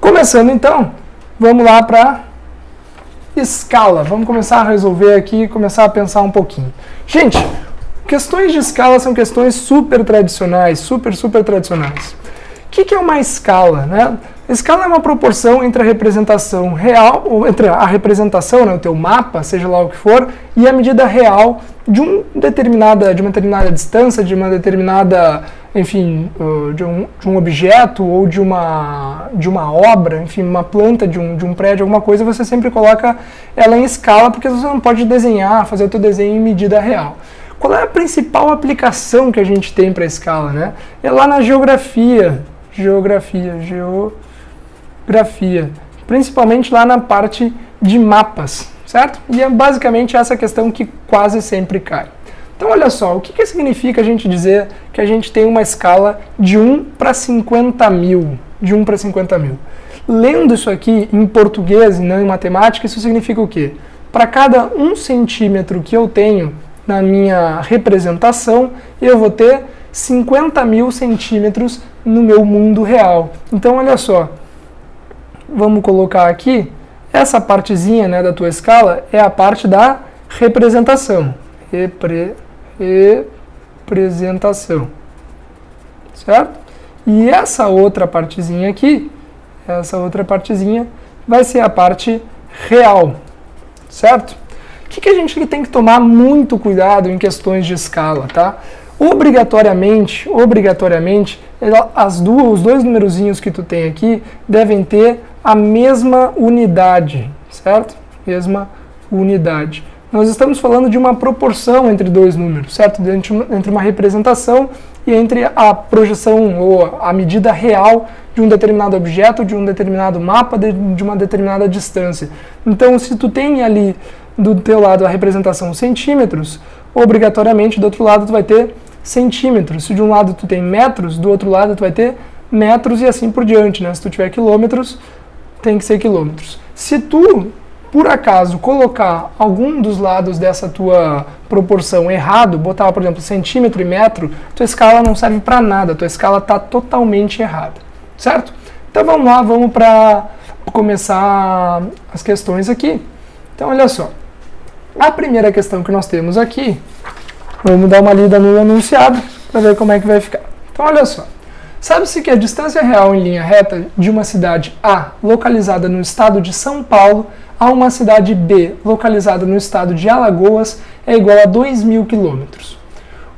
Começando então, vamos lá para escala. Vamos começar a resolver aqui, começar a pensar um pouquinho. Gente, questões de escala são questões super tradicionais, super tradicionais. O que é uma escala, né? Escala é uma proporção entre a representação real, ou entre a representação, né, o teu mapa, seja lá o que for, e a medida real de uma determinada distância, de uma determinada, enfim, de um objeto ou de uma obra, enfim, uma planta de um prédio, alguma coisa, você sempre coloca ela em escala, porque você não pode desenhar, fazer o teu desenho em medida real. Qual é a principal aplicação que a gente tem para a escala, né? É lá na geografia, principalmente lá na parte de mapas, certo? E é basicamente essa questão que quase sempre cai. Então, olha só, o que significa a gente dizer que a gente tem uma escala de 1 para 50 mil? De 1 para 50 mil. Lendo isso aqui em português e não em matemática, isso significa o quê? Para cada 1 centímetro que eu tenho na minha representação, eu vou ter 50 mil centímetros no meu mundo real. Então, olha só, vamos colocar aqui, essa partezinha, né, da tua escala é a parte da representação. Representação, certo? E essa outra partezinha aqui, vai ser a parte real, certo? O que a gente tem que tomar muito cuidado em questões de escala, tá? Obrigatoriamente, os dois numerozinhos que tu tem aqui devem ter a mesma unidade, certo? Mesma unidade. Nós estamos falando de uma proporção entre dois números, certo? Entre uma representação e entre a projeção ou a medida real de um determinado objeto, de um determinado mapa, de uma determinada distância. Então, se tu tem ali do teu lado a representação centímetros, obrigatoriamente do outro lado tu vai ter centímetros. Se de um lado tu tem metros, do outro lado tu vai ter metros e assim por diante, né? Se tu tiver quilômetros, tem que ser quilômetros. Se tu, por acaso, colocar algum dos lados dessa tua proporção errado, botar, por exemplo, centímetro e metro, tua escala não serve para nada, tua escala está totalmente errada, certo? Então vamos lá, vamos para começar as questões aqui. Então olha só, a primeira questão que nós temos aqui, vamos dar uma lida no enunciado para ver como é que vai ficar. Então olha só, sabe-se que a distância real em linha reta de uma cidade A, localizada no estado de São Paulo, a uma cidade B, localizada no estado de Alagoas, é igual a 2.000 quilômetros.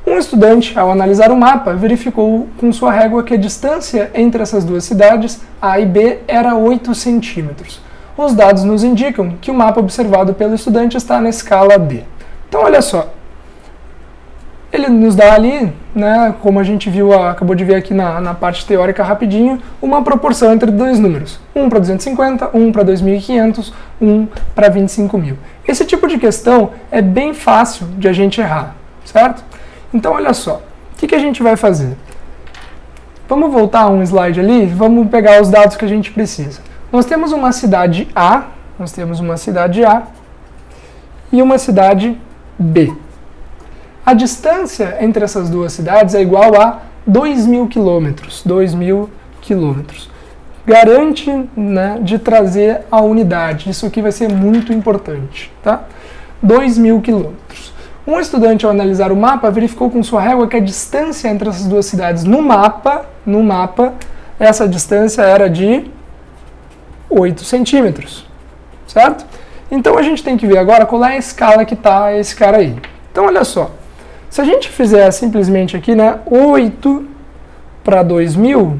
Um estudante, ao analisar o mapa, verificou com sua régua que a distância entre essas duas cidades, A e B, era 8 centímetros. Os dados nos indicam que o mapa observado pelo estudante está na escala D. Então, olha só. Ele nos dá ali, né, como a gente viu, acabou de ver aqui na parte teórica rapidinho, uma proporção entre dois números. 1 para 250, 1 para 2.500, 1 para 25.000. Esse tipo de questão é bem fácil de a gente errar, certo? Então, olha só, o que a gente vai fazer? Vamos voltar um slide ali, vamos pegar os dados que a gente precisa. Nós temos uma cidade A, e uma cidade B. A distância entre essas duas cidades é igual a 2.000 quilômetros. 2.000 quilômetros. Garante, né, de trazer a unidade. Isso aqui vai ser muito importante, tá? 2.000 quilômetros. Um estudante, ao analisar o mapa, verificou com sua régua que a distância entre essas duas cidades no mapa, essa distância era de 8 centímetros, certo? Então a gente tem que ver agora qual é a escala que está esse cara aí. Então olha só, se a gente fizer simplesmente aqui, né, 8 para 2.000,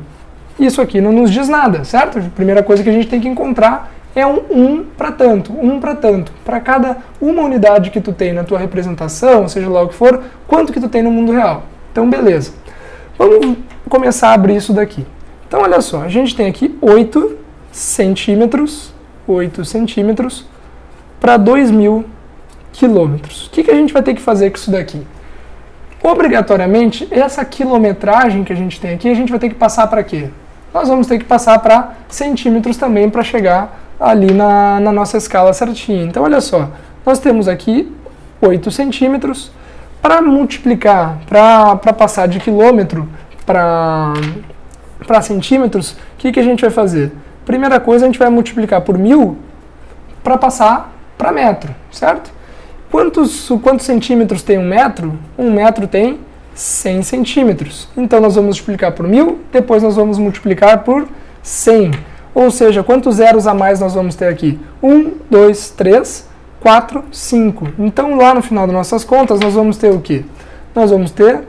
isso aqui não nos diz nada, certo? A primeira coisa que a gente tem que encontrar é um 1 para tanto, 1 para tanto. Para cada uma unidade que tu tem na tua representação, seja lá o que for, quanto que tu tem no mundo real. Então beleza, vamos começar a abrir isso daqui. Então olha só, a gente tem aqui 8 centímetros para 2.000 quilômetros. O que a gente vai ter que fazer com isso daqui? Obrigatoriamente, essa quilometragem que a gente tem aqui, a gente vai ter que passar para quê? Nós vamos ter que passar para centímetros também para chegar ali na nossa escala certinha. Então olha só, nós temos aqui 8 centímetros. Para multiplicar, para passar de quilômetro para para centímetros, o que a gente vai fazer? Primeira coisa, a gente vai multiplicar por 1000 para passar para metro, certo? Quantos centímetros tem 1 metro? 1 metro tem 100 centímetros. Então nós vamos multiplicar por 1000, depois nós vamos multiplicar por 100. Ou seja, quantos zeros a mais nós vamos ter aqui? 1, 2, 3, 4, 5. Então lá no final das nossas contas nós vamos ter o quê? Nós vamos ter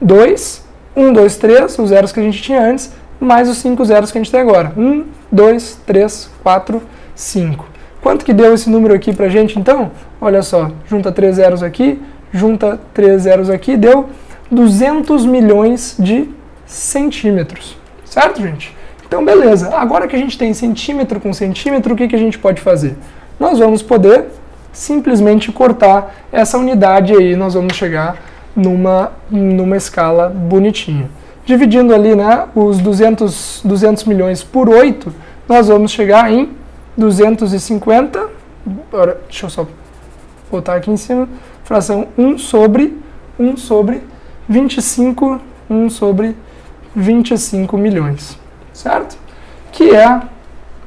2, 1, 2, 3, os zeros que a gente tinha antes, mais os 5 zeros que a gente tem agora. 1, 2, 3, 4, 5. Quanto que deu esse número aqui pra gente então? Olha só, junta 3 zeros aqui, junta 3 zeros aqui, deu 200 milhões de centímetros. Certo, gente? Então, beleza. Agora que a gente tem centímetro com centímetro, o que a gente pode fazer? Nós vamos poder simplesmente cortar essa unidade aí, nós vamos chegar numa escala bonitinha. Dividindo ali, né, os 200 milhões por 8, nós vamos chegar em 250, deixa eu só botar aqui em cima, fração 1 sobre 25, 1 sobre 25 milhões, certo? Que é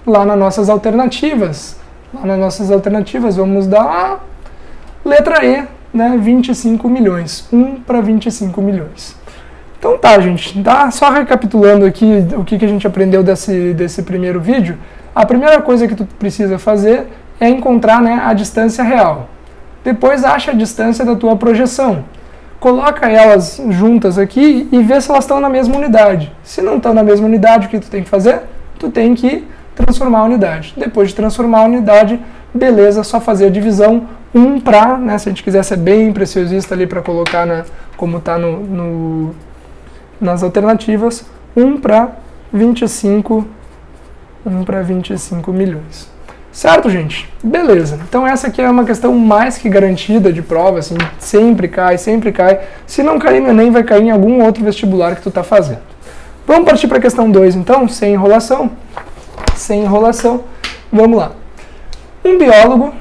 lá nas nossas alternativas. Lá nas nossas alternativas vamos dar a letra E, né, 25 milhões, 1 para 25 milhões. Então tá, gente, tá? Só recapitulando aqui o que a gente aprendeu desse primeiro vídeo. A primeira coisa que tu precisa fazer é encontrar, né, a distância real. Depois acha a distância da tua projeção. Coloca elas juntas aqui e vê se elas estão na mesma unidade. Se não estão na mesma unidade, o que tu tem que fazer? Tu tem que transformar a unidade. Depois de transformar a unidade, beleza, só fazer a divisão 1 para, né, se a gente quiser ser bem preciosista ali para colocar como está nas alternativas, 1 para 25 milhões. Certo, gente? Beleza. Então essa aqui é uma questão mais que garantida de prova, assim, sempre cai, sempre cai. Se não cair no Enem, vai cair em algum outro vestibular que tu está fazendo. Vamos partir para a questão 2, então, sem enrolação. Sem enrolação. Vamos lá. Um biólogo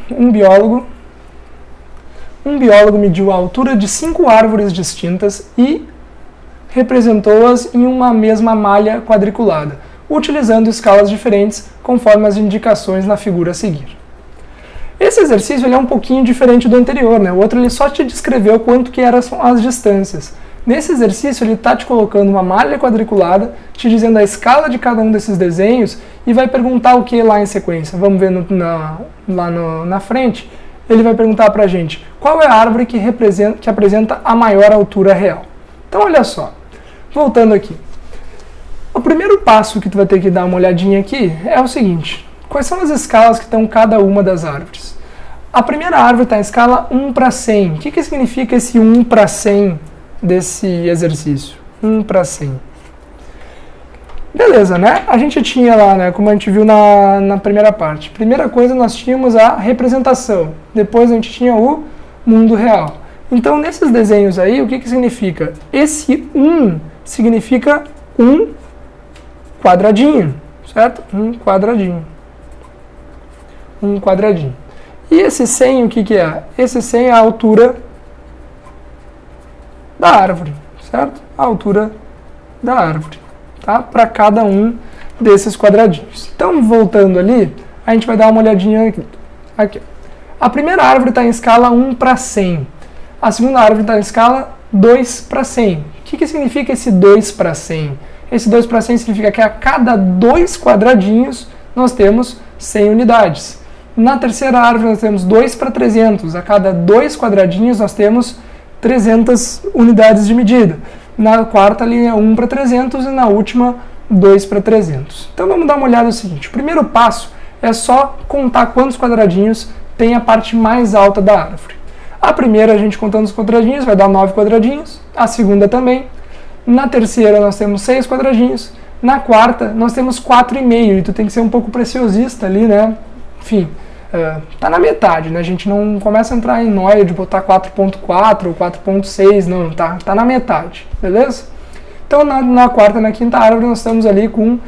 mediu a altura de 5 árvores distintas e representou-as em uma mesma malha quadriculada, utilizando escalas diferentes conforme as indicações na figura a seguir. Esse exercício ele é um pouquinho diferente do anterior, né? O outro ele só te descreveu quanto que eram as distâncias. Nesse exercício ele está te colocando uma malha quadriculada, te dizendo a escala de cada um desses desenhos e vai perguntar o que lá em sequência. Vamos ver na frente. Ele vai perguntar para a gente qual é a árvore que apresenta a maior altura real. Então olha só, voltando aqui. O primeiro passo que tu vai ter que dar uma olhadinha aqui é o seguinte: quais são as escalas que estão cada uma das árvores? A primeira árvore está em escala 1 para 100. O que significa esse 1 para 100 desse exercício? 1 para 100. Beleza, né? A gente tinha lá, né, como a gente viu na primeira parte. Primeira coisa, nós tínhamos a representação. Depois a gente tinha o mundo real. Então, nesses desenhos aí, o que significa? Esse 1 significa um quadradinho, certo? Um quadradinho. Um quadradinho. E esse 100, o que é? Esse 100 é a altura da árvore, certo? A altura da árvore, tá? Para cada um desses quadradinhos. Então, voltando ali, a gente vai dar uma olhadinha aqui. A primeira árvore está em escala 1 para 100. A segunda árvore está em escala 2 para 100. O que significa esse 2 para 100? Esse 2 para 100 significa que a cada 2 quadradinhos nós temos 100 unidades. Na terceira árvore nós temos 2 para 300. A cada 2 quadradinhos nós temos 300 unidades de medida. Na quarta linha 1 para 300 e na última 2 para 300. Então vamos dar uma olhada no seguinte. O primeiro passo é só contar quantos quadradinhos tem a parte mais alta da árvore. A primeira, a gente contando os quadradinhos, vai dar 9 quadradinhos. A segunda também. Na terceira, nós temos 6 quadradinhos. Na quarta, nós temos 4,5. E tu tem que ser um pouco preciosista ali, né? Enfim, tá na metade, né? A gente não começa a entrar em nóia de botar 4,4 ou 4,6, não. Tá na metade, beleza? Então, na quarta e na quinta árvore, nós estamos ali com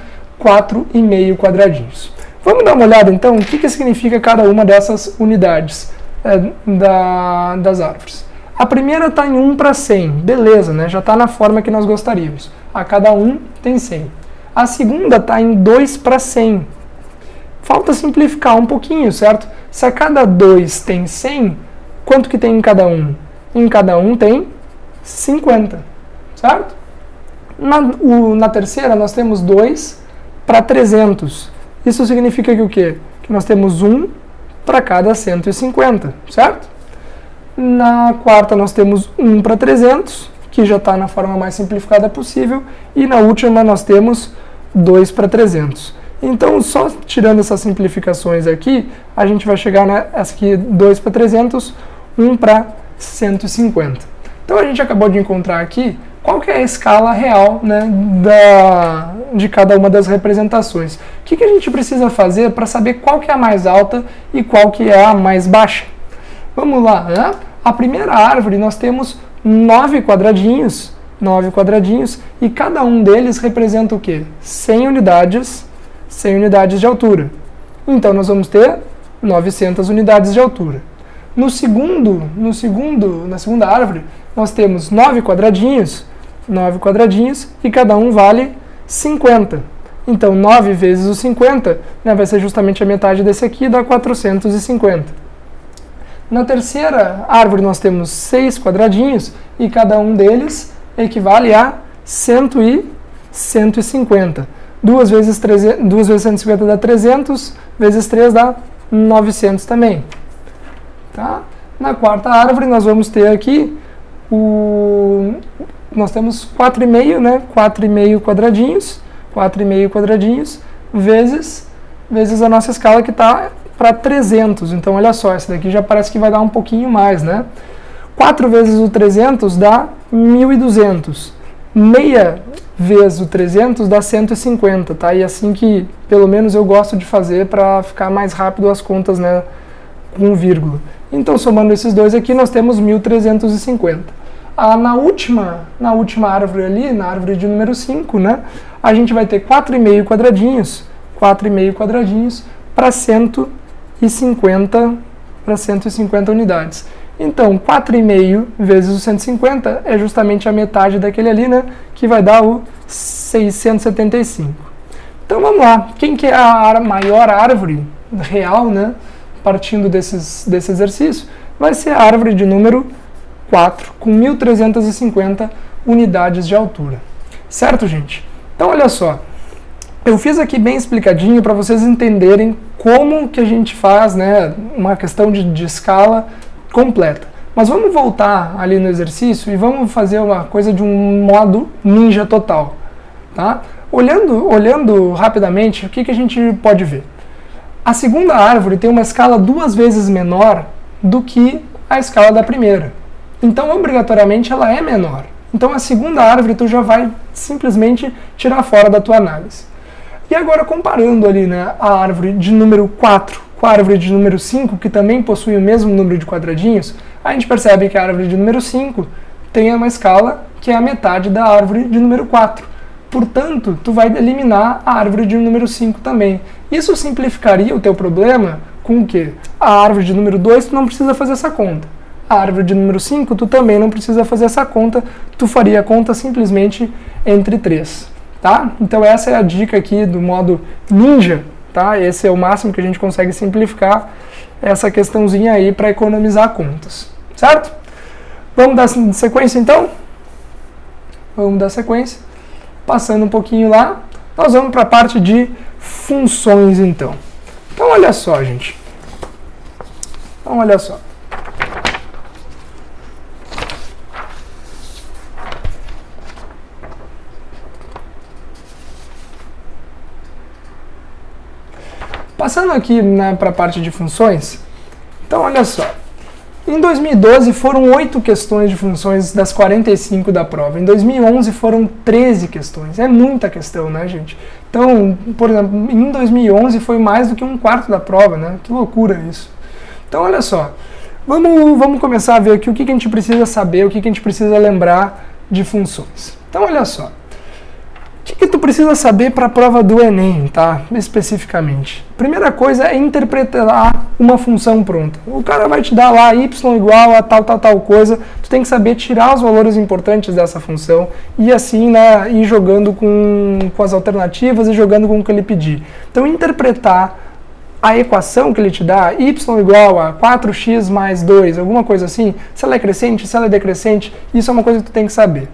4,5 quadradinhos. Vamos dar uma olhada, então, o que significa cada uma dessas unidades das árvores. A primeira está em 1 para 100, beleza, né? Já está na forma que nós gostaríamos. A cada 1 tem 100. A segunda está em 2 para 100. Falta simplificar um pouquinho, certo? Se a cada 2 tem 100, quanto que tem em cada 1? Em cada 1 tem 50, certo? Na terceira, nós temos 2 para 300. Isso significa que o quê? Que nós temos 1 para cada 150, certo? Na quarta, nós temos 1 para 300, que já está na forma mais simplificada possível. E na última, nós temos 2 para 300. Então, só tirando essas simplificações aqui, a gente vai chegar nessa aqui, 2 para 300, 1 para 150. Então, a gente acabou de encontrar aqui qual que é a escala real, né, de cada uma das representações. O que a gente precisa fazer para saber qual que é a mais alta e qual que é a mais baixa? Vamos lá, né? A primeira árvore nós temos 9 quadradinhos, e cada um deles representa o quê? 100 unidades de altura. Então nós vamos ter 900 unidades de altura. Na segunda árvore, nós temos 9 quadradinhos, e cada um vale 50. Então 9 vezes o 50, né, vai ser justamente a metade desse aqui, dá 450. Na terceira árvore nós temos 6 quadradinhos, e cada um deles equivale a 150. 2 vezes 150 dá 300, vezes 3 dá 900 também. Tá? Na quarta árvore nós vamos ter aqui nós temos 4,5, né? 4,5 quadradinhos, vezes a nossa escala que está para 300. Então, olha só, essa daqui já parece que vai dar um pouquinho mais, né? 4 vezes o 300 dá 1.200. Meia vezes o 300 dá 150, tá? E assim que, pelo menos, eu gosto de fazer para ficar mais rápido as contas, né? Com vírgula. Então, somando esses dois aqui, nós temos 1.350. Na última árvore ali, na árvore de número 5, né, a gente vai ter 4,5 quadradinhos para 150 unidades. Então, 4,5 vezes o 150 é justamente a metade daquele ali, né, que vai dar o 675. Então, vamos lá. Quem que é a maior árvore real, né, partindo desse exercício? Vai ser a árvore de número 4, com 1.350 unidades de altura. Certo, gente? Então, olha só. Eu fiz aqui bem explicadinho para vocês entenderem como que a gente faz, né, uma questão de escala completa. Mas vamos voltar ali no exercício e vamos fazer uma coisa de um modo ninja total. Tá? Olhando rapidamente, o que a gente pode ver? A segunda árvore tem uma escala 2 vezes menor do que a escala da primeira. Então, obrigatoriamente, ela é menor. Então, a segunda árvore tu já vai simplesmente tirar fora da tua análise. E agora, comparando ali, né, a árvore de número 4 com a árvore de número 5, que também possui o mesmo número de quadradinhos, a gente percebe que a árvore de número 5 tem uma escala que é a metade da árvore de número 4. Portanto, tu vai eliminar a árvore de número 5 também. Isso simplificaria o teu problema com o quê? A árvore de número 2 tu não precisa fazer essa conta. A árvore de número 5 tu também não precisa fazer essa conta, tu faria a conta simplesmente entre 3. Tá? Então essa é a dica aqui do modo ninja, tá? Esse é o máximo que a gente consegue simplificar essa questãozinha aí para economizar contas, certo? Vamos dar sequência então? Vamos dar sequência. Passando um pouquinho lá, nós vamos para a parte de funções então. Então olha só, gente. Então olha só. Passando aqui, né, para a parte de funções, então olha só, em 2012 foram 8 questões de funções das 45 da prova, em 2011 foram 13 questões, é muita questão, né, gente? Então, por exemplo, em 2011 foi mais do que 1/4 da prova, né, que loucura isso. Então olha só, vamos começar a ver aqui o que a gente precisa saber, o que a gente precisa lembrar de funções. Então olha só, que tu precisa saber para a prova do Enem, tá? Especificamente. Primeira coisa é interpretar uma função pronta. O cara vai te dar lá y igual a tal coisa, tu tem que saber tirar os valores importantes dessa função e assim, né, ir jogando com as alternativas e jogando com o que ele pedir. Então, interpretar a equação que ele te dá, y igual a 4x mais 2, alguma coisa assim, se ela é crescente, se ela é decrescente, isso é uma coisa que tu tem que saber.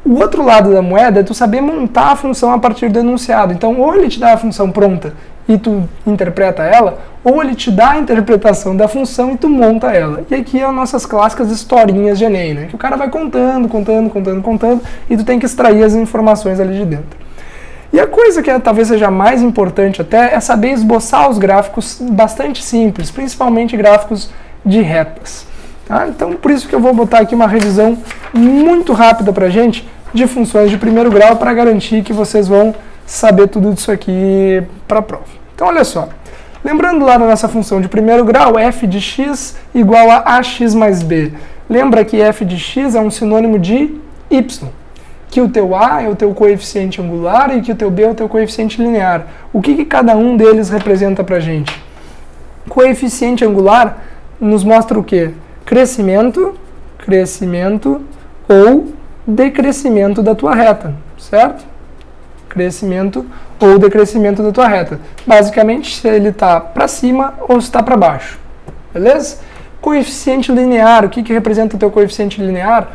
O outro lado da moeda é tu saber montar a função a partir do enunciado. Então, ou ele te dá a função pronta e tu interpreta ela, ou ele te dá a interpretação da função e tu monta ela. E aqui é as nossas clássicas historinhas de Enem, né? Que o cara vai contando, e tu tem que extrair as informações ali de dentro. E a coisa que talvez seja mais importante até é saber esboçar os gráficos bastante simples, principalmente gráficos de retas. Tá? Então, por isso que eu vou botar aqui uma revisão muito rápida para a gente de funções de primeiro grau para garantir que vocês vão saber tudo disso aqui para a prova. Então, olha só. Lembrando lá da nossa função de primeiro grau, f de x igual a ax mais b. Lembra que f de x é um sinônimo de y, que o teu a é o teu coeficiente angular e que o teu b é o teu coeficiente linear. O que cada um deles representa para a gente? Coeficiente angular nos mostra o quê? Crescimento ou decrescimento da tua reta, certo? Crescimento ou decrescimento da tua reta. Basicamente, se ele está para cima ou se está para baixo, beleza? Coeficiente linear, o que representa o teu coeficiente linear?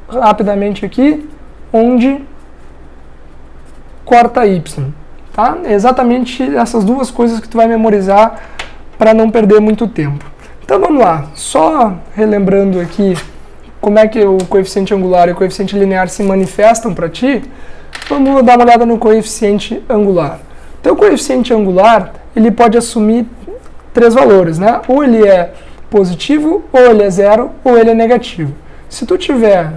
Rapidamente aqui, onde corta y, tá? É exatamente essas duas coisas que tu vai memorizar para não perder muito tempo. Então vamos lá, só relembrando aqui como é que o coeficiente angular e o coeficiente linear se manifestam para ti, vamos dar uma olhada no coeficiente angular. Então o coeficiente angular, ele pode assumir três valores, né? Ou ele é positivo, ou ele é zero, ou ele é negativo. Se tu tiver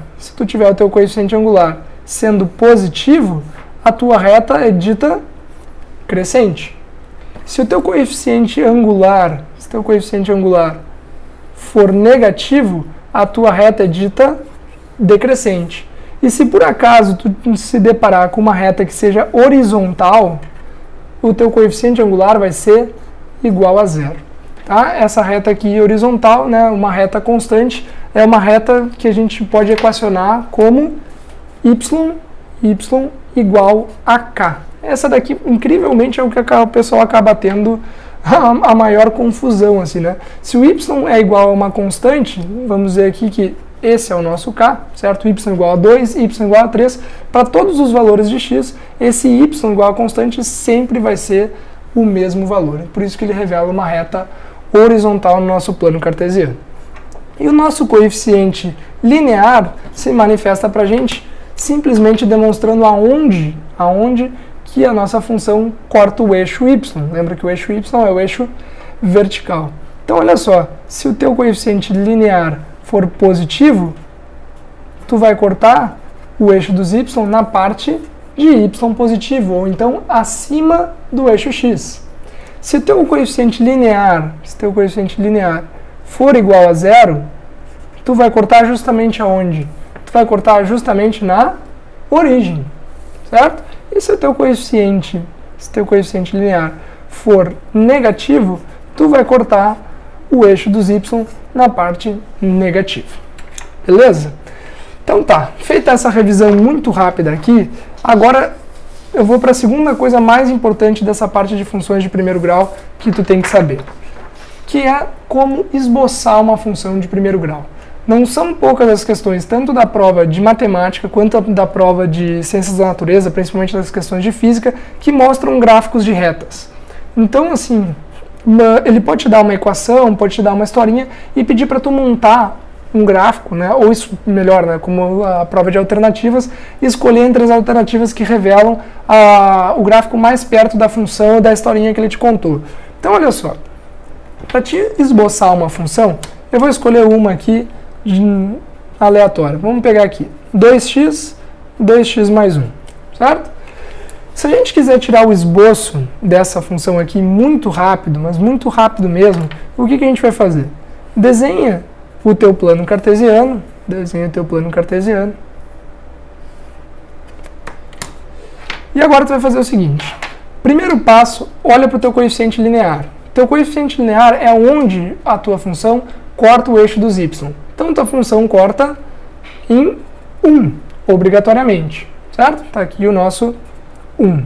o teu coeficiente angular sendo positivo, a tua reta é dita crescente. Se o teu coeficiente angular for negativo, a tua reta é dita decrescente. E se por acaso tu se deparar com uma reta que seja horizontal, o teu coeficiente angular vai ser igual a zero. Tá? Essa reta aqui horizontal, né, uma reta constante, é uma reta que a gente pode equacionar como y igual a k. Essa daqui, incrivelmente, é o que o pessoal acaba tendo a maior confusão, assim, né? Se o y é igual a uma constante, vamos dizer aqui que esse é o nosso k, certo? Y igual a 2, y igual a 3, para todos os valores de x, esse y igual a constante sempre vai ser o mesmo valor. Por isso que ele revela uma reta horizontal no nosso plano cartesiano. E o nosso coeficiente linear se manifesta para a gente simplesmente demonstrando aonde que a nossa função corta o eixo y. Lembra que o eixo y é o eixo vertical. Então, olha só, se o teu coeficiente linear for positivo, tu vai cortar o eixo dos y na parte de y positivo, ou então acima do eixo x. Se o teu coeficiente linear for igual a zero, tu vai cortar justamente aonde? Tu vai cortar justamente na origem, certo? E se o teu coeficiente linear for negativo, tu vai cortar o eixo dos y na parte negativa. Beleza? Então tá, feita essa revisão muito rápida aqui, agora eu vou para a segunda coisa mais importante dessa parte de funções de primeiro grau que tu tem que saber, que é como esboçar uma função de primeiro grau. Não são poucas as questões, tanto da prova de matemática quanto da prova de ciências da natureza, principalmente das questões de física, que mostram gráficos de retas. Então, assim, ele pode te dar uma equação, pode te dar uma historinha e pedir para tu montar um gráfico, né? Ou isso, melhor, né? Como a prova de alternativas, escolher entre as alternativas que revelam o gráfico mais perto da função ou da historinha que ele te contou. Então, olha só, para te esboçar uma função, eu vou escolher uma aqui aleatória. Vamos pegar aqui 2x mais 1, certo? Se a gente quiser tirar o esboço dessa função aqui muito rápido, mas muito rápido mesmo, o que a gente vai fazer? Desenha o teu plano cartesiano, E agora tu vai fazer o seguinte. Primeiro passo, olha para o teu coeficiente linear. Teu coeficiente linear é onde a tua função corta o eixo dos y. Então, tua função corta em 1, obrigatoriamente, certo? Está aqui o nosso 1.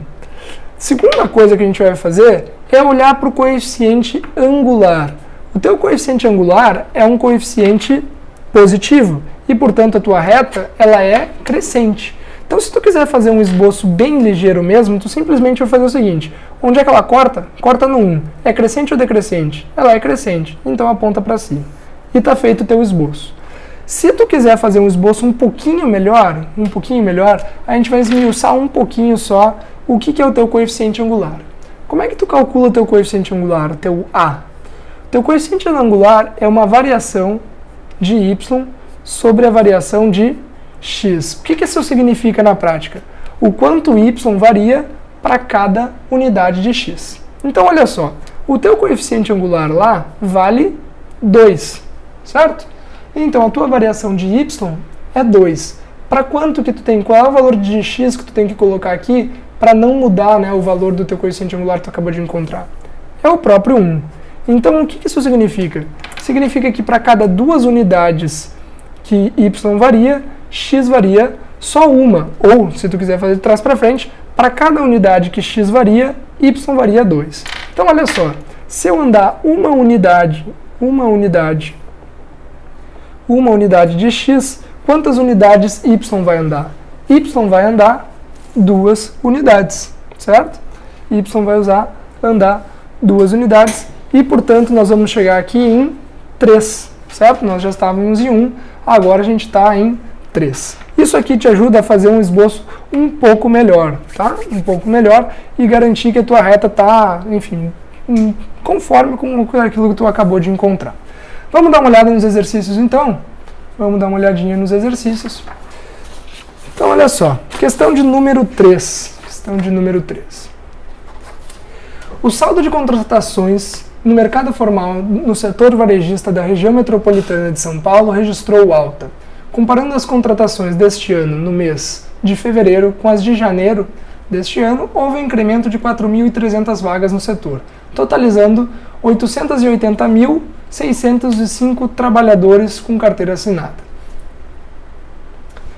Segunda coisa que a gente vai fazer é olhar para o coeficiente angular. O teu coeficiente angular é um coeficiente positivo e, portanto, a tua reta ela é crescente. Então, se tu quiser fazer um esboço bem ligeiro mesmo, tu simplesmente vai fazer o seguinte. Onde é que ela corta? Corta no 1. É crescente ou decrescente? Ela é crescente, então aponta para cima. E está feito o teu esboço. Se tu quiser fazer um esboço um pouquinho melhor, a gente vai esmiuçar um pouquinho só o que é o teu coeficiente angular. Como é que tu calcula o teu coeficiente angular, o teu A? O teu coeficiente angular é uma variação de y sobre a variação de x. O que isso significa na prática? O quanto y varia para cada unidade de x. Então, olha só, o teu coeficiente angular lá vale 2, certo? Então, a tua variação de y é 2. Para quanto que tu tem? Qual é o valor de x que tu tem que colocar aqui para não mudar, né, o valor do teu coeficiente angular que tu acabou de encontrar? É o próprio 1. Então, o que isso significa? Significa que para cada 2 unidades que y varia, x varia só uma. Ou, se tu quiser fazer de trás para frente, para cada unidade que x varia, y varia 2. Então, olha só, se eu andar uma unidade de x, quantas unidades y vai andar? Y vai andar 2 unidades, certo? Y vai andar 2 unidades e, portanto, nós vamos chegar aqui em 3, certo? Nós já estávamos em 1, agora a gente está em 3. Isso aqui te ajuda a fazer um esboço um pouco melhor, tá? Um pouco melhor e garantir que a tua reta está, enfim, conforme com aquilo que tu acabou de encontrar. Vamos dar uma olhada nos exercícios, então? Vamos dar uma olhadinha nos exercícios. Então, olha só, questão de número 3. O saldo de contratações no mercado formal no setor varejista da região metropolitana de São Paulo registrou alta. Comparando as contratações deste ano no mês de fevereiro com as de janeiro deste ano, houve um incremento de 4.300 vagas no setor, totalizando 880.605 trabalhadores com carteira assinada.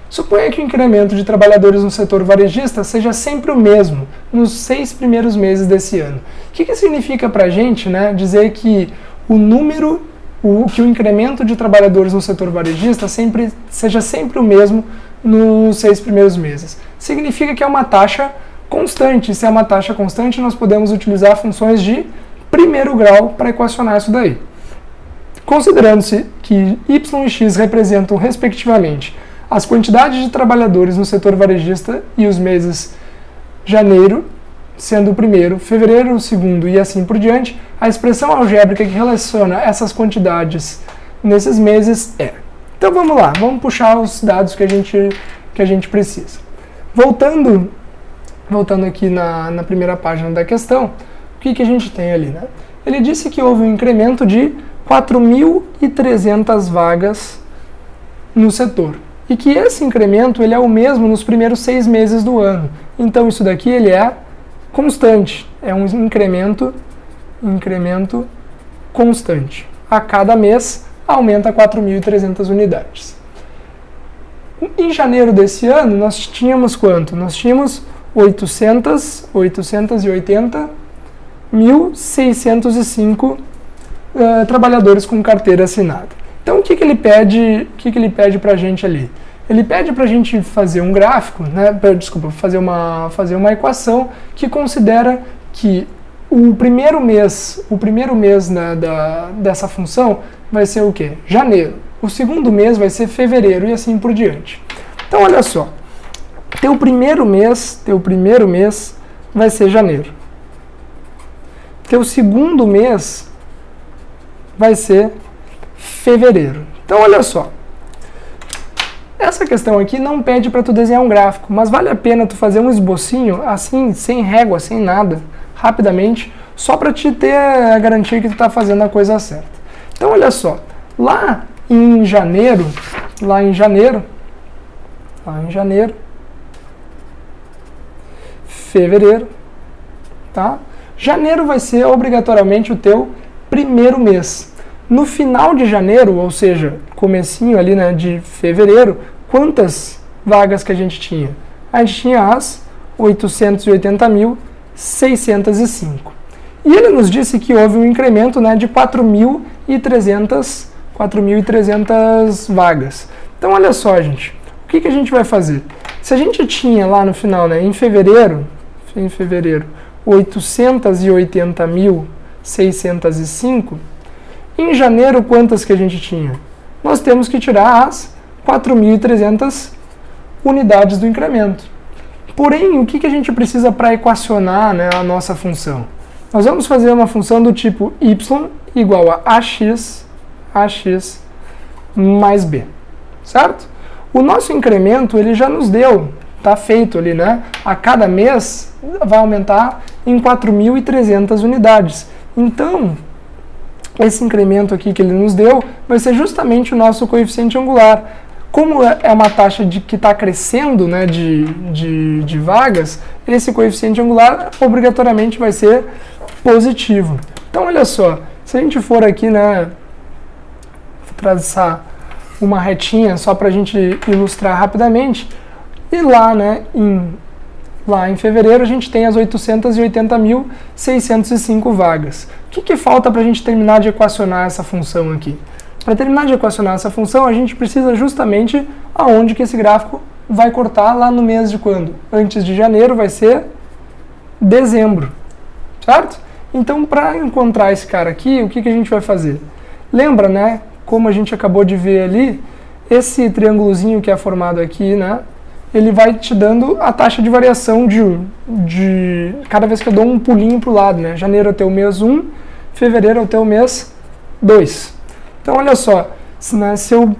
Suponha que o incremento de trabalhadores no setor varejista seja sempre o mesmo nos 6 primeiros meses desse ano. O que significa para a gente, né, dizer que o incremento de trabalhadores no setor varejista seja sempre o mesmo nos 6 primeiros meses? Significa que é uma taxa constante. Se é uma taxa constante, nós podemos utilizar funções de primeiro grau para equacionar isso daí. Considerando-se que y e x representam, respectivamente, as quantidades de trabalhadores no setor varejista e os meses janeiro, sendo o primeiro, fevereiro o segundo e assim por diante, a expressão algébrica que relaciona essas quantidades nesses meses é. Então vamos lá, vamos puxar os dados que a gente precisa. Voltando aqui na primeira página da questão, o que a gente tem ali, né? Ele disse que houve um incremento de 4.300 vagas no setor. E que esse incremento ele é o mesmo nos primeiros 6 meses do ano. Então isso daqui ele é constante, é um incremento constante. A cada mês aumenta 4.300 unidades. Em janeiro desse ano nós tínhamos quanto? Nós tínhamos 880.605 trabalhadores com carteira assinada. Então, o que ele pede para a gente ali? Ele pede para a gente fazer um gráfico, né? Fazer uma equação que considera que o primeiro mês dessa função vai ser o quê? Janeiro. O segundo mês vai ser fevereiro e assim por diante. Então, olha só. Teu primeiro mês vai ser janeiro. Teu segundo mês vai ser fevereiro. Então, olha só. Essa questão aqui não pede para tu desenhar um gráfico, mas vale a pena tu fazer um esbocinho, assim, sem régua, sem nada, rapidamente, só para te ter a garantia que tu está fazendo a coisa certa. Então, olha só. Lá em janeiro, fevereiro, tá? Janeiro vai ser obrigatoriamente o teu primeiro mês. No final de janeiro, ou seja, comecinho ali, né, de fevereiro, quantas vagas que a gente tinha? A gente tinha as 880.605. E ele nos disse que houve um incremento, né, de 4.300 vagas. Então, olha só, gente, o que a gente vai fazer? Se a gente tinha lá no final, né, em fevereiro, 880.605, em janeiro, quantas que a gente tinha? Nós temos que tirar as 4.300 unidades do incremento. Porém, o que a gente precisa para equacionar, né, a nossa função? Nós vamos fazer uma função do tipo y igual a ax mais b, certo? O nosso incremento, ele já nos deu, está feito ali, né? A cada mês vai aumentar em 4.300 unidades. Então, esse incremento aqui que ele nos deu vai ser justamente o nosso coeficiente angular. Como é uma taxa que está crescendo, né, de vagas, esse coeficiente angular obrigatoriamente vai ser positivo. Então, olha só, se a gente for aqui, né, traçar uma retinha só para a gente ilustrar rapidamente, e lá, né, lá em fevereiro a gente tem as 880.605 vagas. O que falta para a gente terminar de equacionar essa função aqui? Para terminar de equacionar essa função, a gente precisa justamente aonde que esse gráfico vai cortar lá no mês de quando? Antes de janeiro vai ser dezembro, certo? Então, para encontrar esse cara aqui, o que a gente vai fazer? Lembra, né, como a gente acabou de ver ali, esse triângulozinho que é formado aqui, né, ele vai te dando a taxa de variação de cada vez que eu dou um pulinho para o lado, né? Janeiro é o teu mês 1, fevereiro é o teu mês 2. Então, olha só, se eu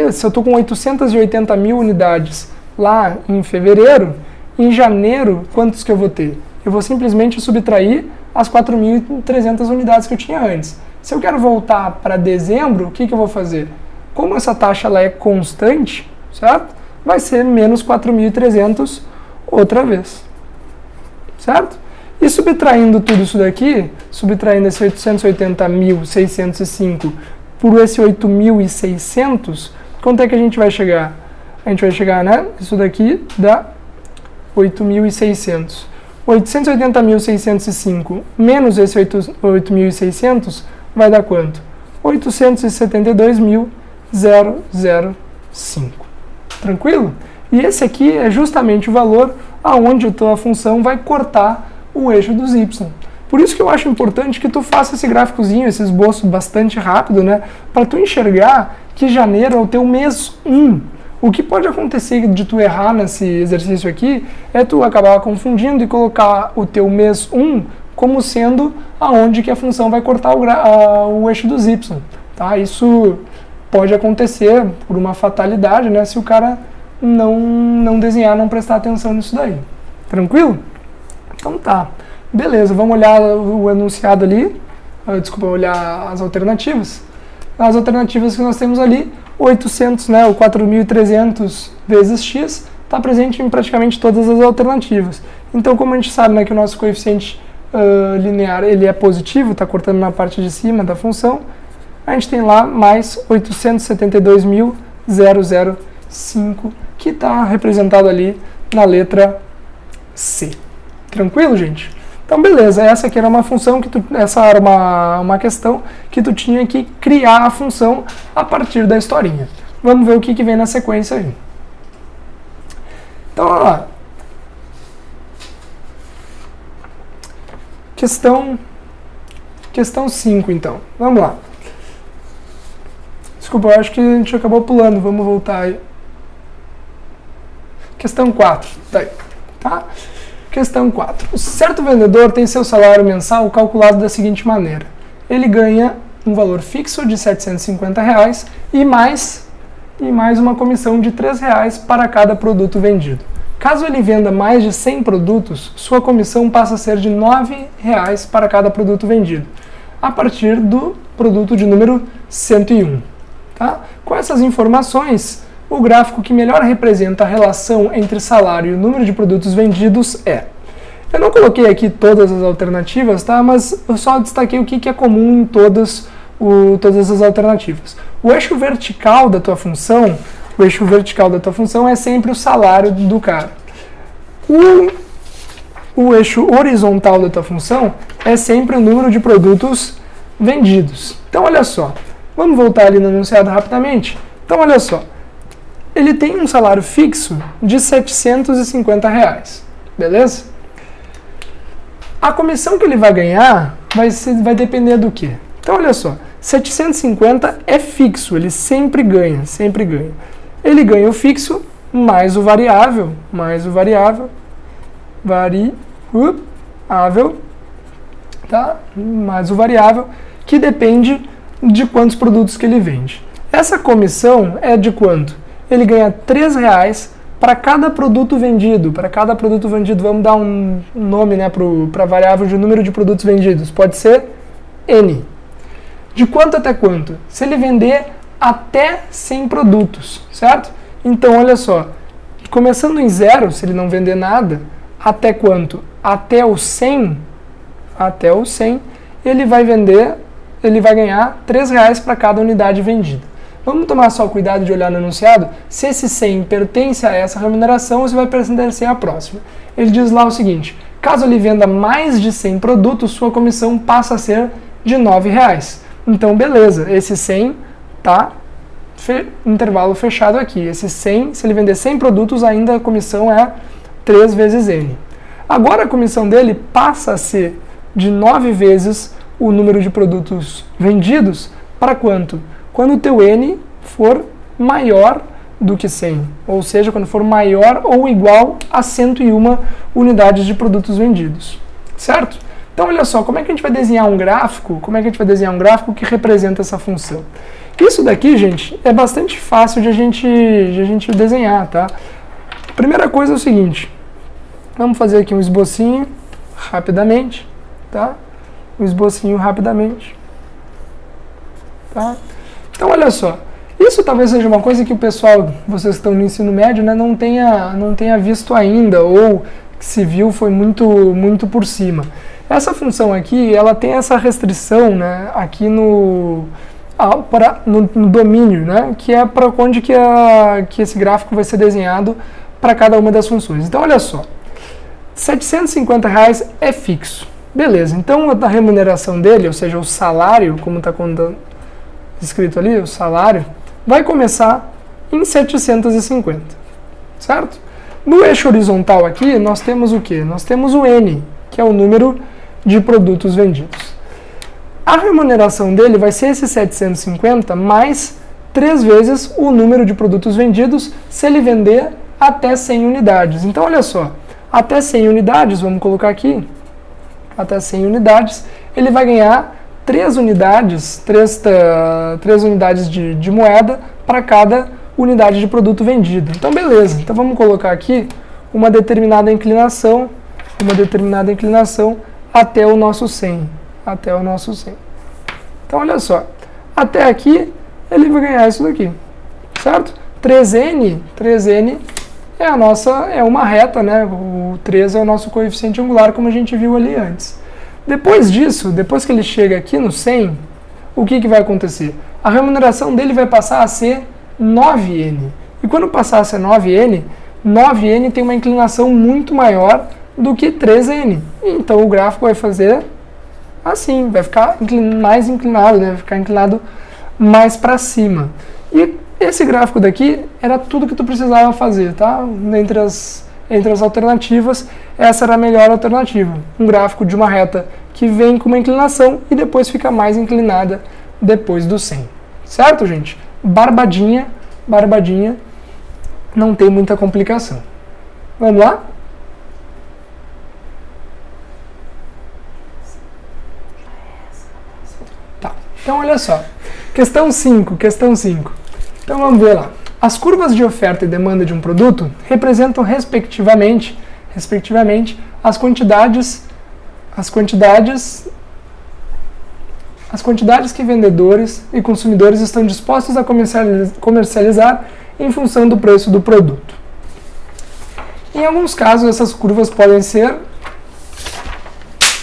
estou com 880.000 unidades lá em fevereiro, em janeiro, quantos que eu vou ter? Eu vou simplesmente subtrair as 4.300 unidades que eu tinha antes. Se eu quero voltar para dezembro, o que eu vou fazer? Como essa taxa ela é constante, certo? Vai ser menos 4.300 outra vez, certo? E subtraindo tudo isso daqui, subtraindo esse 880.605 por esse 8.600, quanto é que a gente vai chegar? A gente vai chegar, né? Isso daqui dá 8.600. 880.605 menos esse 8.600 vai dar quanto? 872.005. Tranquilo? E esse aqui é justamente o valor aonde a tua função vai cortar o eixo dos y. Por isso que eu acho importante que tu faça esse gráficozinho, esse esboço bastante rápido, né? Para tu enxergar que janeiro é o teu mês 1. O que pode acontecer de tu errar nesse exercício aqui é tu acabar confundindo e colocar o teu mês 1 como sendo aonde que a função vai cortar o eixo dos y. Tá? Isso pode acontecer por uma fatalidade, né, se o cara não desenhar, não prestar atenção nisso daí. Tranquilo? Então tá. Beleza, vamos olhar o enunciado ali. Desculpa, olhar as alternativas. As alternativas que nós temos ali, 800, né, o 4.300 vezes x, está presente em praticamente todas as alternativas. Então, como a gente sabe, né, que o nosso coeficiente linear ele é positivo, está cortando na parte de cima da função, a gente tem lá mais 872.005, que está representado ali na letra C. Tranquilo, gente? Então, beleza, essa aqui era uma função essa era uma questão que tu tinha que criar a função a partir da historinha. Vamos ver o que vem na sequência aí. Então, olha lá. Questão 5, então. Vamos lá. Desculpa, eu acho que a gente acabou pulando. Vamos voltar aí. Questão 4. Tá? Questão 4. O certo vendedor tem seu salário mensal calculado da seguinte maneira. Ele ganha um valor fixo de R$ 750 e mais uma comissão de R$ 3 para cada produto vendido. Caso ele venda mais de 100 produtos, sua comissão passa a ser de R$ 9 para cada produto vendido, a partir do produto de número 101. Tá? Com essas informações, o gráfico que melhor representa a relação entre salário e o número de produtos vendidos é. Eu não coloquei aqui todas as alternativas, tá? Mas eu só destaquei o que é comum em todas essas alternativas. O eixo vertical da tua função, é sempre o salário do cara. O eixo horizontal da tua função é sempre o número de produtos vendidos. Então, olha só. Vamos voltar ali no enunciado rapidamente. Então, olha só. Ele tem um salário fixo de R$ 750, beleza? A comissão que ele vai ganhar vai depender do quê? Então, olha só. 750 é fixo, ele sempre ganha, Ele ganha o fixo mais o variável, tá? Mais o variável, que depende de quantos produtos que ele vende. Essa comissão é de quanto? Ele ganha R$ 3 para cada produto vendido. Vamos dar um nome, né, para a variável de número de produtos vendidos. Pode ser N. De quanto até quanto? Se ele vender até 100 produtos, certo? Então, olha só. Começando em 0, se ele não vender nada, até quanto? Até o 100, ele vai ganhar R$ 3 para cada unidade vendida. Vamos tomar só cuidado de olhar no enunciado. Se esse 100 pertence a essa remuneração, você vai pertencer à próxima. Ele diz lá o seguinte: caso ele venda mais de 100 produtos, sua comissão passa a ser de R$ 9. Então, beleza, esse 100 tá intervalo fechado aqui. Esse 100, se ele vender 100 produtos, ainda a comissão é 3 vezes N. Agora a comissão dele passa a ser de 9 vezes o número de produtos vendidos para quanto? Quando o teu N for maior do que 100, ou seja, quando for maior ou igual a 101 unidades de produtos vendidos, certo? Então, olha só, como é que a gente vai desenhar um gráfico? Que representa essa função? Isso daqui, gente, é bastante fácil de a gente desenhar, tá? Primeira coisa é o seguinte, vamos fazer aqui um esbocinho rapidamente, tá? Tá? Então, olha só, isso talvez seja uma coisa que o pessoal, vocês que estão no ensino médio, né, não tenha visto ainda, ou que se viu foi muito por cima. Essa função aqui, ela tem essa restrição, né, aqui no domínio, né, que é para onde que esse gráfico vai ser desenhado para cada uma das funções. Então, olha só, R$ 750 é fixo. Beleza, então a remuneração dele, ou seja, o salário, como está escrito ali, o salário, vai começar em 750, certo? No eixo horizontal aqui, nós temos o quê? Nós temos o N, que é o número de produtos vendidos. A remuneração dele vai ser esse 750 mais 3 vezes o número de produtos vendidos se ele vender até 100 unidades. Então, olha só, até 100 unidades, vamos colocar aqui, até 100 unidades, ele vai ganhar 3 unidades de moeda para cada unidade de produto vendido. Então, beleza. Então, vamos colocar aqui uma determinada inclinação até o nosso 100. Então, olha só. Até aqui, ele vai ganhar isso daqui. Certo? 3n é uma reta, né? O 3 é o nosso coeficiente angular, como a gente viu ali antes. Depois disso, depois que ele chega aqui no 100, o que vai acontecer? A remuneração dele vai passar a ser 9n. E quando passar a ser 9n, 9n tem uma inclinação muito maior do que 3n. Então o gráfico vai fazer assim, vai ficar mais inclinado, né? Vai ficar inclinado mais para cima. E esse gráfico daqui era tudo que tu precisava fazer, tá? Entre as alternativas, essa era a melhor alternativa. Um gráfico de uma reta que vem com uma inclinação e depois fica mais inclinada depois do 100. Certo, gente? Barbadinha, não tem muita complicação. Vamos lá? Tá, então olha só. Questão 5. Então vamos ver lá. As curvas de oferta e demanda de um produto representam respectivamente as quantidades que vendedores e consumidores estão dispostos a comercializar em função do preço do produto. Em alguns casos, essas curvas podem ser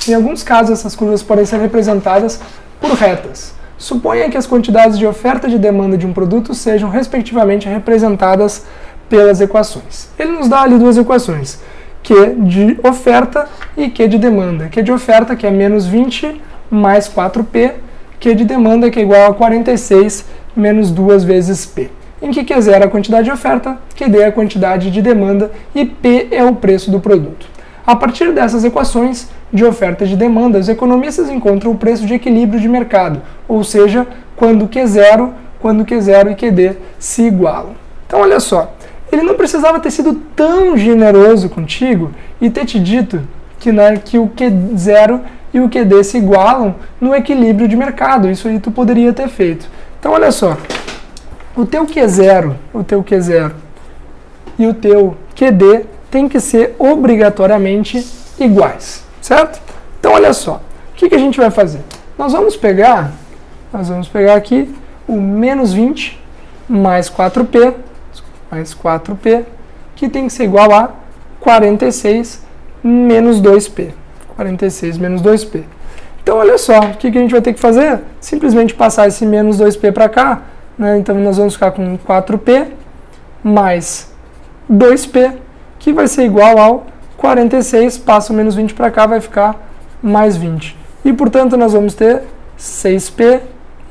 Em alguns casos, essas curvas podem ser representadas por retas. Suponha que as quantidades de oferta e de demanda de um produto sejam, respectivamente, representadas pelas equações. Ele nos dá ali duas equações, Q de oferta e Q de demanda. Q de oferta, que é menos 20 mais 4P, Q de demanda, que é igual a 46 menos 2 vezes P. Em que Q0 é a quantidade de oferta, QD é a quantidade de demanda e P é o preço do produto. A partir dessas equações de oferta e de demanda, os economistas encontram o preço de equilíbrio de mercado, ou seja, quando Q0 e QD se igualam. Então, olha só, ele não precisava ter sido tão generoso contigo e ter te dito que o Q0 e o QD se igualam no equilíbrio de mercado. Isso aí tu poderia ter feito. Então, olha só, o teu Q0 e o teu QD tem que ser obrigatoriamente iguais, certo? Então, olha só, o que a gente vai fazer? Nós vamos pegar aqui o menos 20 mais 4P, que tem que ser igual a 46 menos 2P. 46 menos 2P. Então, olha só, o que a gente vai ter que fazer? Simplesmente passar esse menos 2P para cá, né? Então, nós vamos ficar com 4P mais 2P, que vai ser igual ao 46, passa o menos 20 para cá, vai ficar mais 20. E, portanto, nós vamos ter 6P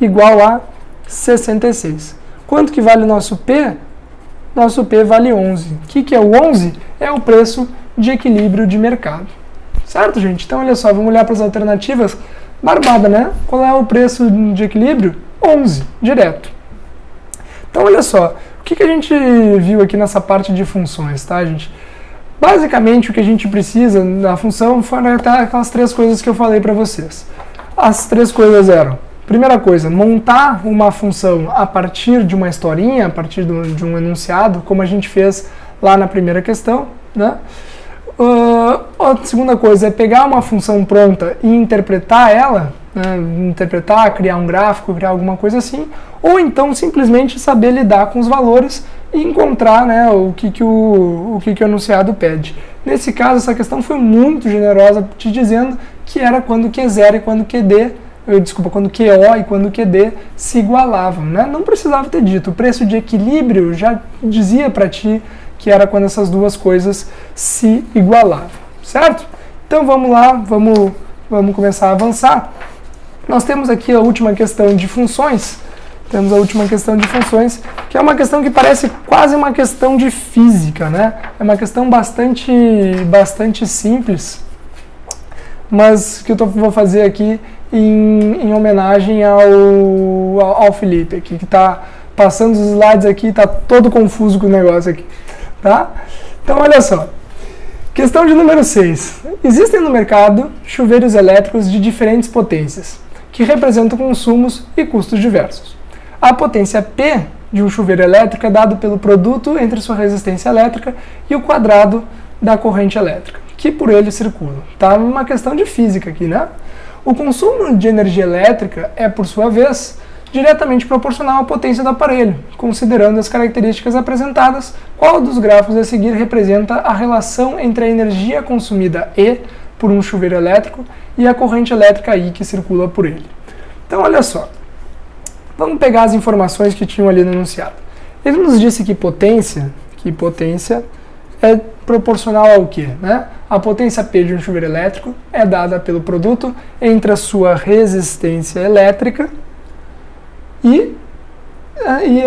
igual a 66. Quanto que vale o nosso P? Nosso P vale 11. O que é o 11? É o preço de equilíbrio de mercado. Certo, gente? Então, olha só, vamos olhar para as alternativas. Barbada, né? Qual é o preço de equilíbrio? 11, direto. Então, olha só, o que a gente viu aqui nessa parte de funções, tá, gente? Basicamente, o que a gente precisa da função foram aquelas três coisas que eu falei para vocês. As três coisas eram: primeira coisa, montar uma função a partir de uma historinha, a partir de um enunciado, como a gente fez lá na primeira questão, né? A segunda coisa é pegar uma função pronta e interpretar ela, né? Criar um gráfico, criar alguma coisa assim, ou então simplesmente saber lidar com os valores e encontrar, né, o que o enunciado pede. Nesse caso, essa questão foi muito generosa, te dizendo que era quando Q0 e quando quando QO e quando QD se igualavam, né? Não precisava ter dito. O preço de equilíbrio já dizia para ti que era quando essas duas coisas se igualavam, certo? Então vamos lá, vamos começar a avançar. Nós temos aqui a última questão de funções. Que é uma questão que parece quase uma questão de física, né? É uma questão bastante simples, mas que eu vou fazer aqui em homenagem ao Felipe aqui, que está passando os slides aqui, está todo confuso com o negócio aqui, tá? Então, olha só. Questão de número 6. Existem no mercado chuveiros elétricos de diferentes potências, que representam consumos e custos diversos. A potência P de um chuveiro elétrico é dado pelo produto entre sua resistência elétrica e o quadrado da corrente elétrica, que por ele circula. Tá uma questão de física aqui, né? O consumo de energia elétrica é, por sua vez, diretamente proporcional à potência do aparelho. Considerando as características apresentadas, qual dos gráficos a seguir representa a relação entre a energia consumida E por um chuveiro elétrico e a corrente elétrica I que circula por ele? Então, olha só. Vamos pegar as informações que tinham ali no enunciado. Ele nos disse que potência é proporcional ao quê? Né? A potência P de um chuveiro elétrico é dada pelo produto entre a sua resistência elétrica e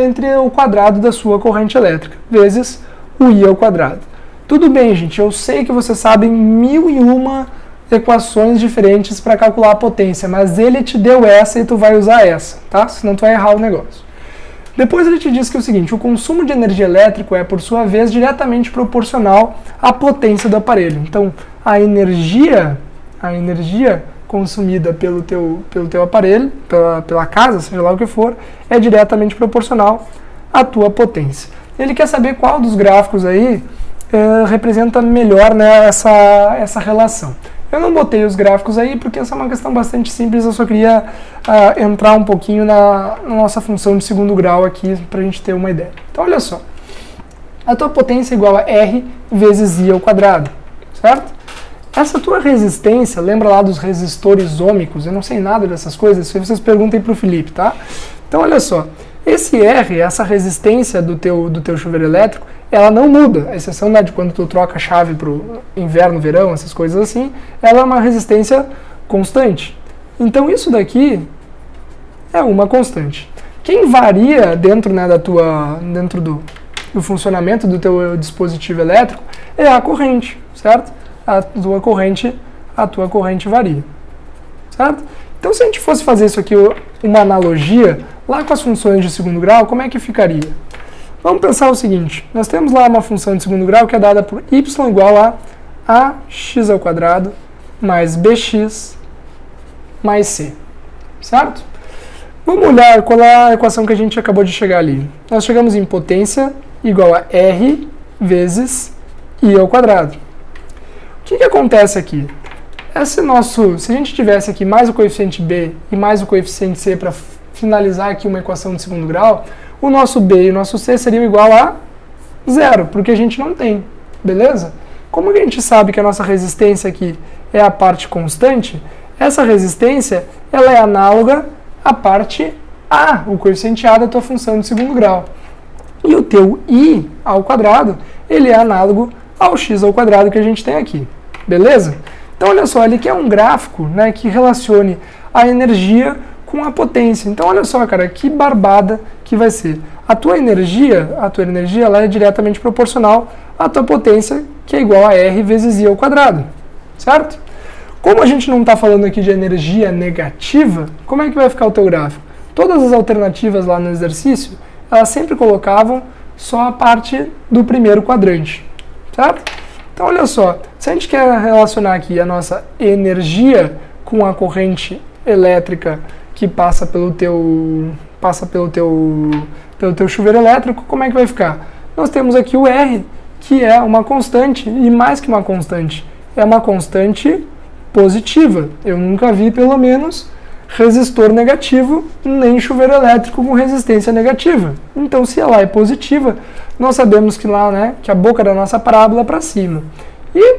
entre o quadrado da sua corrente elétrica, vezes o I ao quadrado. Tudo bem, gente, eu sei que vocês sabem 1001 equações diferentes para calcular a potência, mas ele te deu essa e tu vai usar essa, tá? Senão tu vai errar o negócio. Depois ele te diz que é o seguinte: o consumo de energia elétrico é, por sua vez, diretamente proporcional à potência do aparelho. Então, a energia consumida pelo teu aparelho, pela casa, seja lá o que for, é diretamente proporcional à tua potência. Ele quer saber qual dos gráficos aí representa melhor, né, essa relação. Eu não botei os gráficos aí porque essa é uma questão bastante simples, eu só queria entrar um pouquinho na nossa função de segundo grau aqui para a gente ter uma ideia. Então, olha só. A tua potência é igual a R vezes I ao quadrado, certo? essa tua resistência, lembra lá dos resistores ômicos? Eu não sei nada dessas coisas, se vocês perguntem para o Felipe, tá? Então olha só, esse R, essa resistência do teu chuveiro elétrico, ela não muda, a exceção, né, de quando tu troca a chave para o inverno, verão, essas coisas assim, ela é uma resistência constante. Então isso daqui é uma constante. Quem varia dentro, né, dentro do funcionamento do teu dispositivo elétrico é a corrente, certo? A tua corrente varia, certo? Então se a gente fosse fazer isso aqui, uma analogia, lá com as funções de segundo grau, como é que ficaria? Vamos pensar o seguinte, nós temos lá uma função de segundo grau que é dada por y igual a ax² mais bx mais c, certo? Vamos olhar qual é a equação que a gente acabou de chegar ali. Nós chegamos em potência igual a R vezes I ao quadrado. O que acontece aqui? Se a gente tivesse aqui mais o coeficiente B e mais o coeficiente C para finalizar aqui uma equação de segundo grau, o nosso B e o nosso C seriam igual a zero, porque a gente não tem, beleza? Como a gente sabe que a nossa resistência aqui é a parte constante, essa resistência ela é análoga à parte A, o coeficiente A da tua função de segundo grau. E o teu I ao quadrado, ele é análogo ao x ao quadrado que a gente tem aqui, beleza? Então olha só, ele quer um gráfico, né, que relacione a energia com a potência. Então olha só, cara, que barbada que vai ser. A tua energia ela é diretamente proporcional à tua potência, que é igual a R vezes I ao quadrado, certo? Como a gente não está falando aqui de energia negativa, como é que vai ficar o teu gráfico? Todas as alternativas lá no exercício, elas sempre colocavam só a parte do primeiro quadrante, certo? Então olha só, se a gente quer relacionar aqui a nossa energia com a corrente elétrica que passa pelo teu chuveiro elétrico, como é que vai ficar? Nós temos aqui o R, que é uma constante, e mais que uma constante, é uma constante positiva. Eu nunca vi, pelo menos, resistor negativo, nem chuveiro elétrico com resistência negativa. Então, se ela é positiva, nós sabemos que lá, né, que a boca da nossa parábola é para cima. E,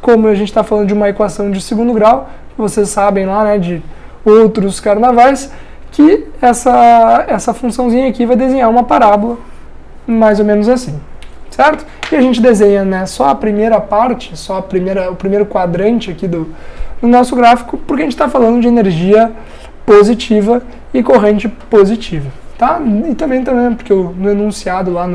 como a gente está falando de uma equação de segundo grau, vocês sabem lá, né, de outros carnavais, que essa funçãozinha aqui vai desenhar uma parábola, mais ou menos assim, certo? E a gente desenha, né, só a primeira parte, o primeiro quadrante aqui do nosso gráfico, porque a gente está falando de energia positiva e corrente positiva, tá? E também porque no enunciado lá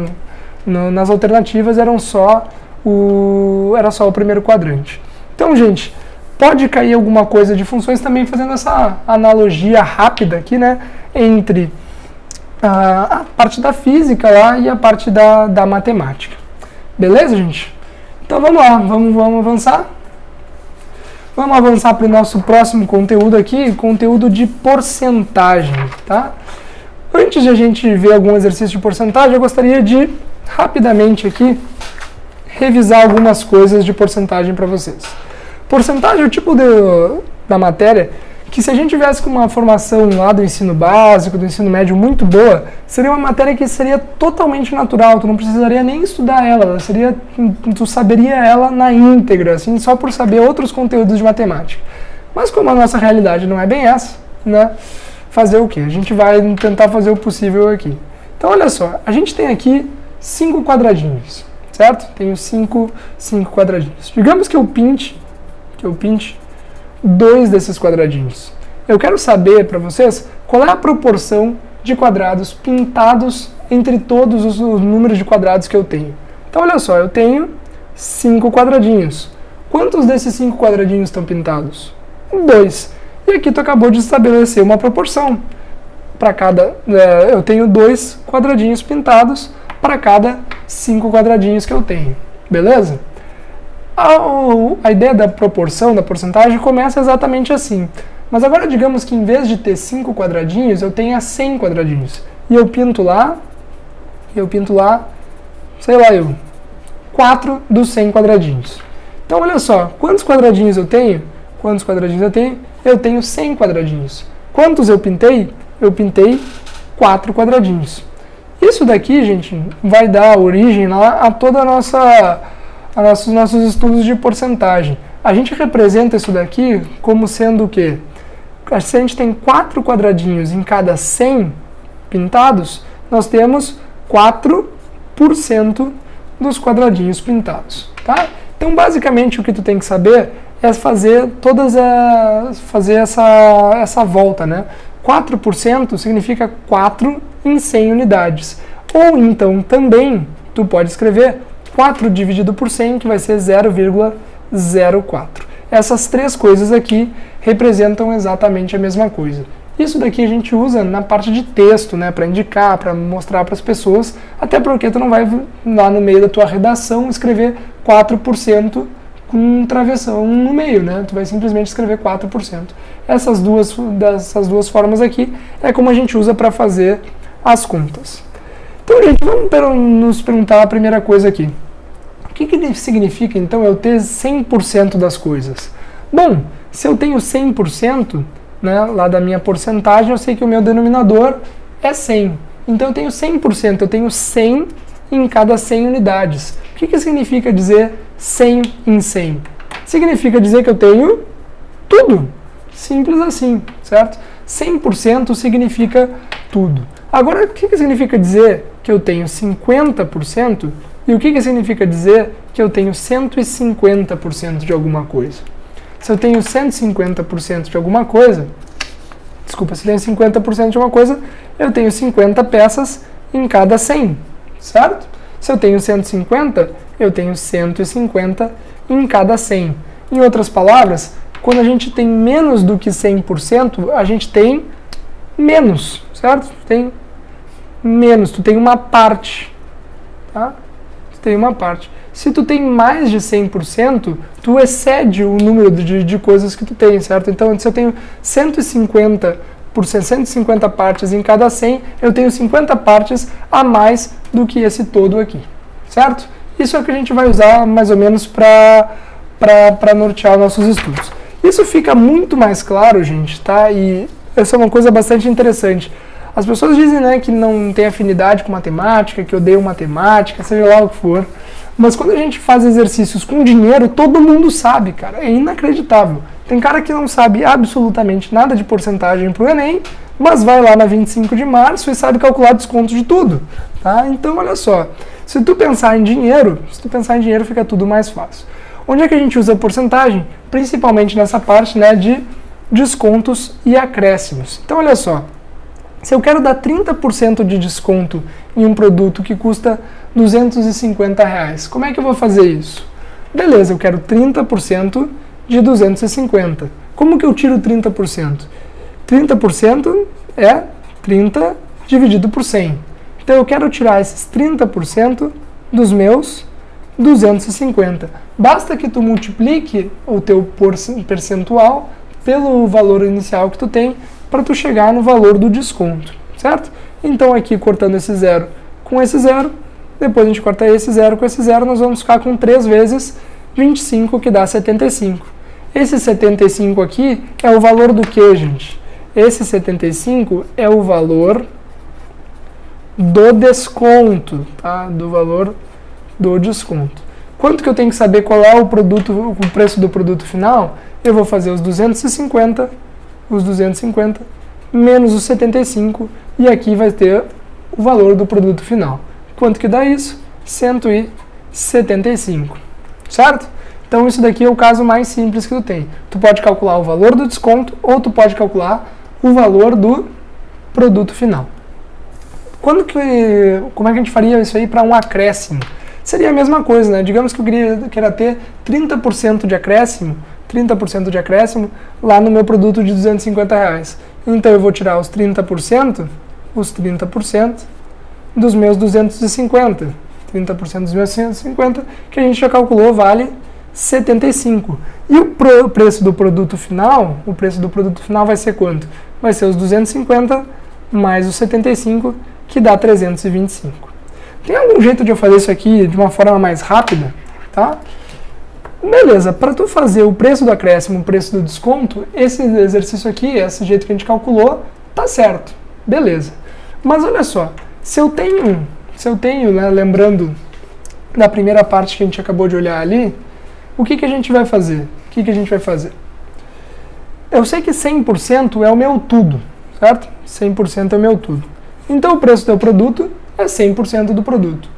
nas alternativas era só o primeiro quadrante. Então, gente, pode cair alguma coisa de funções também fazendo essa analogia rápida aqui, né, entre a parte da física lá e a parte da matemática. Beleza, gente? Então vamos lá, vamos avançar. Vamos avançar para o nosso próximo conteúdo aqui, conteúdo de porcentagem, tá? Antes de a gente ver algum exercício de porcentagem, eu gostaria de, rapidamente aqui, revisar algumas coisas de porcentagem para vocês. Porcentagem é o tipo da matéria que, se a gente tivesse com uma formação lá do ensino básico, do ensino médio muito boa, seria uma matéria que seria totalmente natural, tu não precisaria nem estudar ela, tu saberia ela na íntegra, assim, só por saber outros conteúdos de matemática. Mas como a nossa realidade não é bem essa, né, fazer o quê? A gente vai tentar fazer o possível aqui. Então olha só, a gente tem aqui 5 quadradinhos, certo? Tenho 5 quadradinhos. Digamos que eu pinte 2 desses quadradinhos. Eu quero saber para vocês qual é a proporção de quadrados pintados entre todos os números de quadrados que eu tenho. Então olha só, eu tenho 5 quadradinhos. Quantos desses 5 quadradinhos estão pintados? 2. E aqui tu acabou de estabelecer uma proporção. Para cada, eu tenho 2 quadradinhos pintados para cada 5 quadradinhos que eu tenho. Beleza? A ideia da proporção, da porcentagem, começa exatamente assim. Mas agora digamos que em vez de ter 5 quadradinhos, eu tenha 100 quadradinhos. E eu pinto lá, sei lá 4 dos 100 quadradinhos. Então olha só, quantos quadradinhos eu tenho? Eu tenho 100 quadradinhos. Quantos eu pintei? Eu pintei 4 quadradinhos. Isso daqui, gente, vai dar origem lá a toda nossos estudos de porcentagem. A gente representa isso daqui como sendo o quê? Se a gente tem 4 quadradinhos em cada 100 pintados, nós temos 4% dos quadradinhos pintados, tá? Então, basicamente, o que tu tem que saber é fazer essa volta, né? 4% significa 4 em 100 unidades. Ou então, também, tu pode escrever 4 dividido por 100, que vai ser 0,04. Essas três coisas aqui representam exatamente a mesma coisa. Isso daqui a gente usa na parte de texto, né, para indicar, para mostrar para as pessoas, até porque tu não vai lá no meio da tua redação escrever 4% com um travessão no meio, né? Tu vai simplesmente escrever 4%. Essas duas formas aqui é como a gente usa para fazer as contas. Então, gente, vamos nos perguntar a primeira coisa aqui. O que significa, então, eu ter 100% das coisas? Bom, se eu tenho 100%, né, lá da minha porcentagem, eu sei que o meu denominador é 100. Então, eu tenho 100%, eu tenho 100 em cada 100 unidades. O que significa dizer 100 em 100? Significa dizer que eu tenho tudo. Simples assim, certo? 100% significa tudo. Agora, o que significa dizer que eu tenho 50%? E o que significa dizer que eu tenho 150% de alguma coisa? Se eu tenho 150% de alguma coisa, desculpa, se eu tenho 50% de uma coisa, eu tenho 50 peças em cada 100, certo? Se eu tenho 150, eu tenho 150 em cada 100. Em outras palavras, quando a gente tem menos do que 100%, a gente tem menos, certo? Tem menos, tu tem uma parte, tá? Tu tem uma parte. Se tu tem mais de 100%, tu excede o número de coisas que tu tem, certo? Então, se eu tenho 150 partes em cada 100, eu tenho 50 partes a mais do que esse todo aqui, certo? Isso é o que a gente vai usar mais ou menos para nortear nossos estudos. Isso fica muito mais claro, gente, tá? E essa é uma coisa bastante interessante. As pessoas dizem, né, que não tem afinidade com matemática, que odeiam matemática, seja lá o que for. Mas quando a gente faz exercícios com dinheiro, todo mundo sabe, cara. É inacreditável. Tem cara que não sabe absolutamente nada de porcentagem pro Enem, mas vai lá na 25 de março e sabe calcular desconto de tudo, tá? Então, olha só. Se tu pensar em dinheiro, fica tudo mais fácil. Onde é que a gente usa porcentagem? Principalmente nessa parte, né, de descontos e acréscimos. Então, olha só. Se eu quero dar 30% de desconto em um produto que custa R$250, como é que eu vou fazer isso? Beleza, eu quero 30% de 250. Como que eu tiro 30%? 30% é 30 dividido por 100. Então eu quero tirar esses 30% dos meus 250. Basta que tu multiplique o teu percentual pelo valor inicial que tu tem para tu chegar no valor do desconto, certo? Então aqui, cortando esse zero com esse zero, depois a gente corta esse zero com esse zero, nós vamos ficar com 3 vezes 25, que dá 75. Esse 75 aqui é o valor do que, gente? Esse 75 é o valor do desconto, tá? Do valor do desconto. Quanto que eu tenho que saber qual é o preço do produto final? Eu vou fazer os 250 menos os 75, e aqui vai ter o valor do produto final. Quanto que dá isso? 175, certo? Então isso daqui é o caso mais simples que tu tem. Tu pode calcular o valor do desconto ou tu pode calcular o valor do produto final. Como é que a gente faria isso aí para um acréscimo? Seria a mesma coisa, né? Digamos que eu queira ter 30% de acréscimo, lá no meu produto de R$250. Então eu vou tirar os 30% dos meus 250. 30% dos meus 150, que a gente já calculou, vale 75. E o preço do produto final, vai ser quanto? Vai ser os 250 mais os 75, que dá 325. Tem algum jeito de eu fazer isso aqui de uma forma mais rápida? Tá? Beleza, para tu fazer o preço do acréscimo, o preço do desconto, esse exercício aqui, esse jeito que a gente calculou, tá certo. Beleza. Mas olha só, se eu tenho, né, lembrando da primeira parte que a gente acabou de olhar ali, o que a gente vai fazer? que a gente vai fazer? Eu sei que 100% é o meu tudo, certo? 100% é o meu tudo. Então o preço do teu produto é 100% do produto.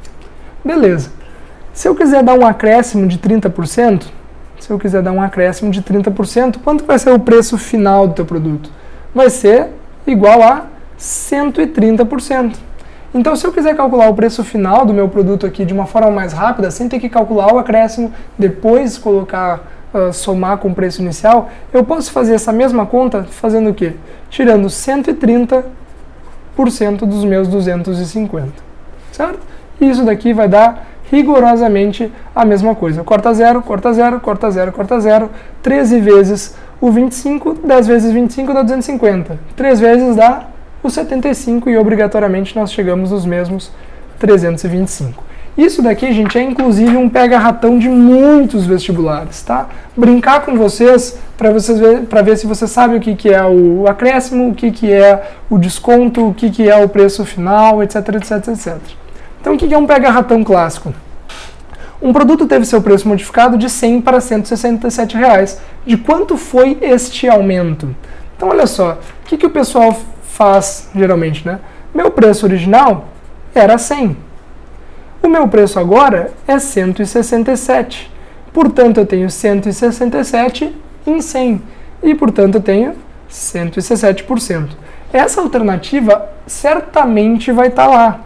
Beleza. Se eu quiser dar um acréscimo de 30%, quanto vai ser o preço final do teu produto? Vai ser igual a 130%. Então, se eu quiser calcular o preço final do meu produto aqui de uma forma mais rápida, sem ter que calcular o acréscimo, depois somar com o preço inicial, eu posso fazer essa mesma conta fazendo o quê? Tirando 130% dos meus 250, certo? E isso daqui vai dar rigorosamente a mesma coisa. Corta 0, corta 0, corta 0, corta 0, 13 vezes o 25, 10 vezes 25 dá 250. 3 vezes dá o 75 e obrigatoriamente nós chegamos nos mesmos 325. Isso daqui, gente, é inclusive um pega-ratão de muitos vestibulares, tá? Brincar com vocês para ver se você sabe o que é o acréscimo, o que é o desconto, o que é o preço final, etc, etc, etc. Então, o que é um pega-ratão clássico? Um produto teve seu preço modificado de 100 para 167 reais. De quanto foi este aumento? Então, olha só, o que o pessoal faz geralmente, né? Meu preço original era 100. O meu preço agora é 167. Portanto, eu tenho 167 em 100. E, portanto, eu tenho 117%. Essa alternativa certamente vai estar lá.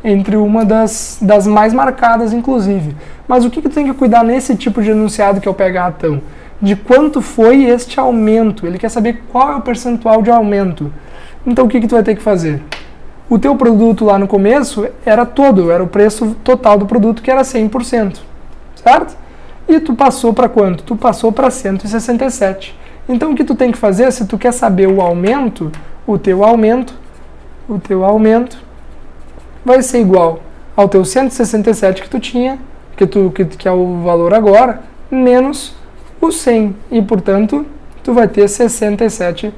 Entre uma das mais marcadas, inclusive. Mas o que tu tem que cuidar nesse tipo de enunciado que é o pega-ratão? De quanto foi este aumento. Ele quer saber qual é o percentual de aumento. Então, o que tu vai ter que fazer? O teu produto lá no começo era o preço total do produto, que era 100%, certo? E tu passou para quanto? Tu passou para 167. Então, o que tu tem que fazer, se tu quer saber o aumento, o teu aumento vai ser igual ao teu 167 que tu tinha, que é o valor agora, menos o 100. E, portanto, tu vai ter 67%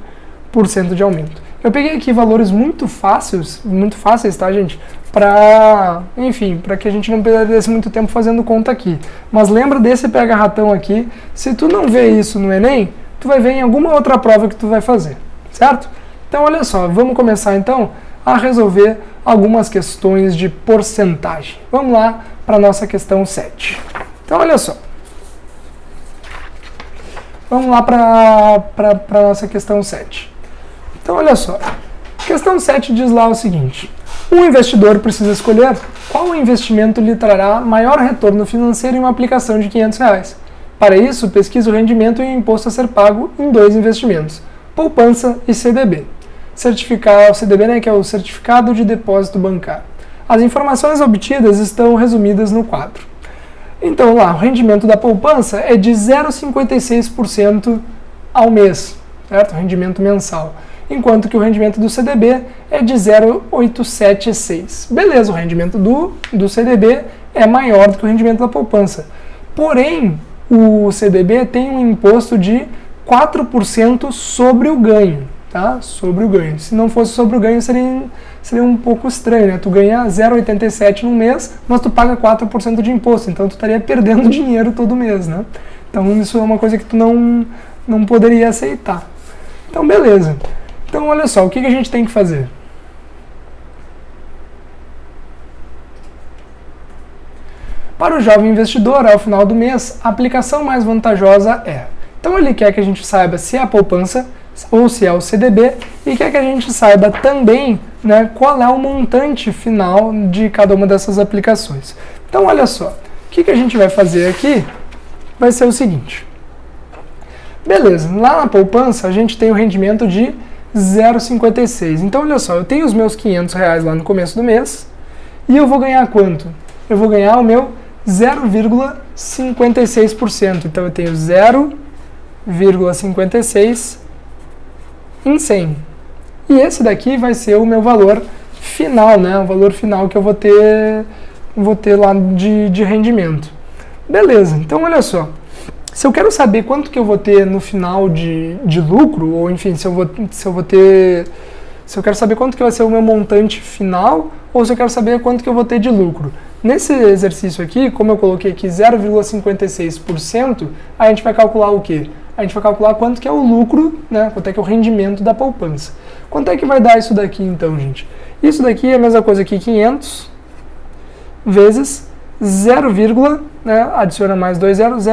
de aumento. Eu peguei aqui valores muito fáceis, tá, gente? Enfim, para que a gente não perdesse muito tempo fazendo conta aqui. Mas lembra desse pega-ratão aqui. Se tu não vê isso no Enem, tu vai ver em alguma outra prova que tu vai fazer, certo? Então, olha só, vamos começar então a resolver algumas questões de porcentagem. Vamos lá para a nossa questão 7. Então, olha só. Vamos lá para a nossa questão 7. Então, olha só. Questão 7 diz lá o seguinte. Um investidor precisa escolher qual investimento lhe trará maior retorno financeiro em uma aplicação de R$500. Para isso, pesquisa o rendimento e o imposto a ser pago em 2 investimentos, poupança e CDB. O CDB, né, que é o Certificado de Depósito Bancário. As informações obtidas estão resumidas no quadro. Então, lá, o rendimento da poupança é de 0,56% ao mês, certo? Rendimento mensal. Enquanto que o rendimento do CDB é de 0,876. Beleza, o rendimento do CDB é maior do que o rendimento da poupança. Porém, o CDB tem um imposto de 4% sobre o ganho, tá? Sobre o ganho. Se não fosse sobre o ganho, seria um pouco estranho, né? Tu ganha 0,87 no mês, mas tu paga 4% de imposto, então tu estaria perdendo dinheiro todo mês, né? Então isso é uma coisa que tu não poderia aceitar. Então, beleza. Então, olha só, o que a gente tem que fazer? Para o jovem investidor, ao final do mês, a aplicação mais vantajosa é... Então, ele quer que a gente saiba se é a poupança ou se é o CDB e quer que a gente saiba também, né, qual é o montante final de cada uma dessas aplicações. Então, olha só, o que a gente vai fazer aqui vai ser o seguinte. Beleza, lá na poupança a gente tem o rendimento de 0,56. Então, olha só, eu tenho os meus R$500 lá no começo do mês e eu vou ganhar quanto? Eu vou ganhar o meu 0,56%. Então, eu tenho 0,56 em 100. E esse daqui vai ser o meu valor final, né? O valor final que eu vou ter lá de rendimento. Beleza, então olha só. Se eu quero saber quanto que eu vou ter no final de lucro, ou enfim, se eu quero saber quanto que vai ser o meu montante final, ou se eu quero saber quanto que eu vou ter de lucro. Nesse exercício aqui, como eu coloquei aqui 0,56%, a gente vai calcular o quê? A gente vai calcular quanto que é o lucro, né? Quanto é que é o rendimento da poupança. Quanto é que vai dar isso daqui então, gente? Isso daqui é a mesma coisa que 500 vezes 0, né? Adiciona mais 2 zeros,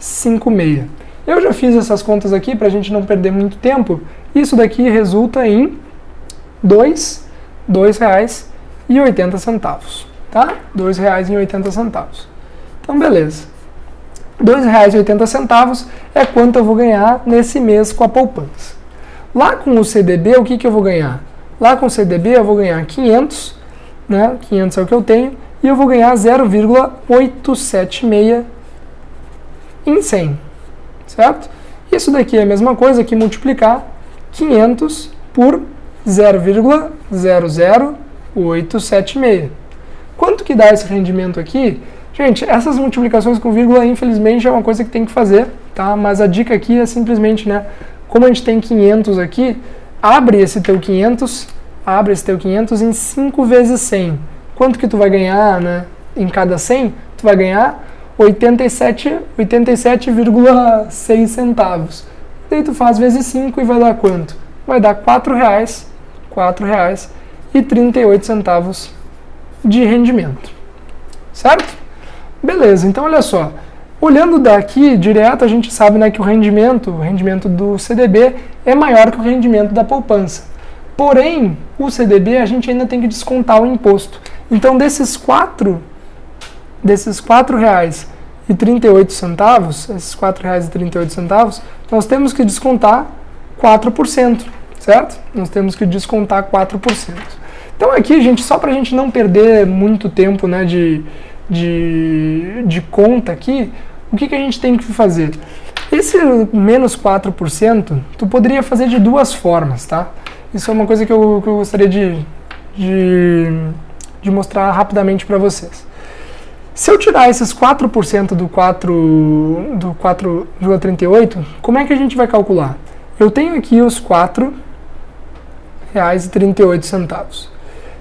0056. Eu já fiz essas contas aqui para a gente não perder muito tempo. Isso daqui resulta em R$ 2,80, tá? R$ 2,80. Então, beleza. R$ 2,80 é quanto eu vou ganhar nesse mês com a poupança. Lá com o CDB, o que eu vou ganhar? Lá com o CDB eu vou ganhar 500, né? 500 é o que eu tenho, e eu vou ganhar 0,876 em 100, certo? Isso daqui é a mesma coisa que multiplicar 500 por 0,00876. Quanto que dá esse rendimento aqui? Gente, essas multiplicações com vírgula, infelizmente, é uma coisa que tem que fazer, tá? Mas a dica aqui é simplesmente, né? Como a gente tem 500 aqui, abre esse teu 500 em 5 vezes 100. Quanto que tu vai ganhar, né? Em cada 100, tu vai ganhar 87,6 centavos. Daí tu faz vezes 5 e vai dar quanto? Vai dar R$ 4,38 de rendimento. Certo? Beleza, então olha só. Olhando daqui direto, a gente sabe, né, que o rendimento do CDB é maior que o rendimento da poupança. Porém, o CDB a gente ainda tem que descontar o imposto. Então, desses R$ 4,38, esses R$ 4,38, nós temos que descontar 4%, certo? Nós temos que descontar 4%. Então aqui, gente, só para a gente não perder muito tempo, né, de conta aqui, o que a gente tem que fazer? Esse menos 4%, tu poderia fazer de duas formas, tá? Isso é uma coisa que eu gostaria de mostrar rapidamente para vocês. Se eu tirar esses 4% do 4,38, como é que a gente vai calcular? Eu tenho aqui os R$ 4,38.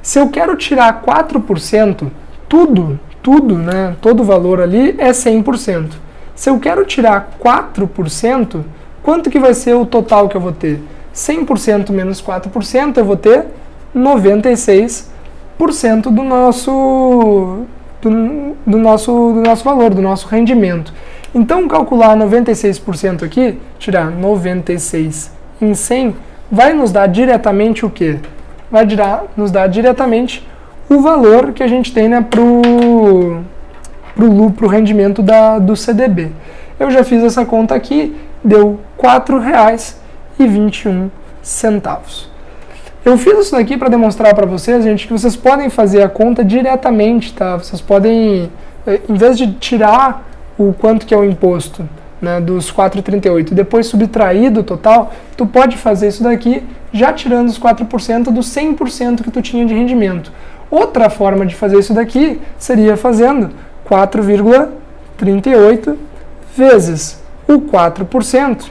Se eu quero tirar 4%, tudo, né, todo o valor ali é 100%. Se eu quero tirar 4%, quanto que vai ser o total que eu vou ter? 100% menos 4%, eu vou ter 96% do nosso valor, do nosso rendimento. Então, calcular 96% aqui, tirar 96 em 100, vai nos dar diretamente o quê? Vai nos dar diretamente o valor que a gente tem, né, pro rendimento do CDB. Eu já fiz essa conta aqui, deu R$ 4,21. Eu fiz isso daqui para demonstrar para vocês, gente, que vocês podem fazer a conta diretamente, tá? Vocês podem, em vez de tirar o quanto que é o imposto, né, dos 4,38 e depois subtrair do total, tu pode fazer isso daqui já tirando os 4% do 100% que tu tinha de rendimento. Outra forma de fazer isso daqui seria fazendo 4,38 vezes o 4%,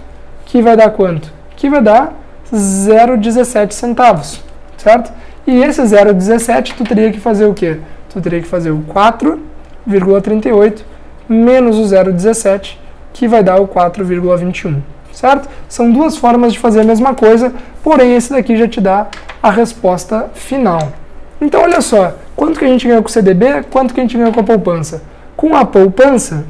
que vai dar quanto? Que vai dar 0,17 centavos, certo? E esse 0,17 tu teria que fazer o quê? Tu teria que fazer o 4,38 menos o 0,17, que vai dar o 4,21, certo? São duas formas de fazer a mesma coisa, porém esse daqui já te dá a resposta final. Então olha só, quanto que a gente ganhou com o CDB, quanto que a gente ganhou com a poupança? Com a poupança,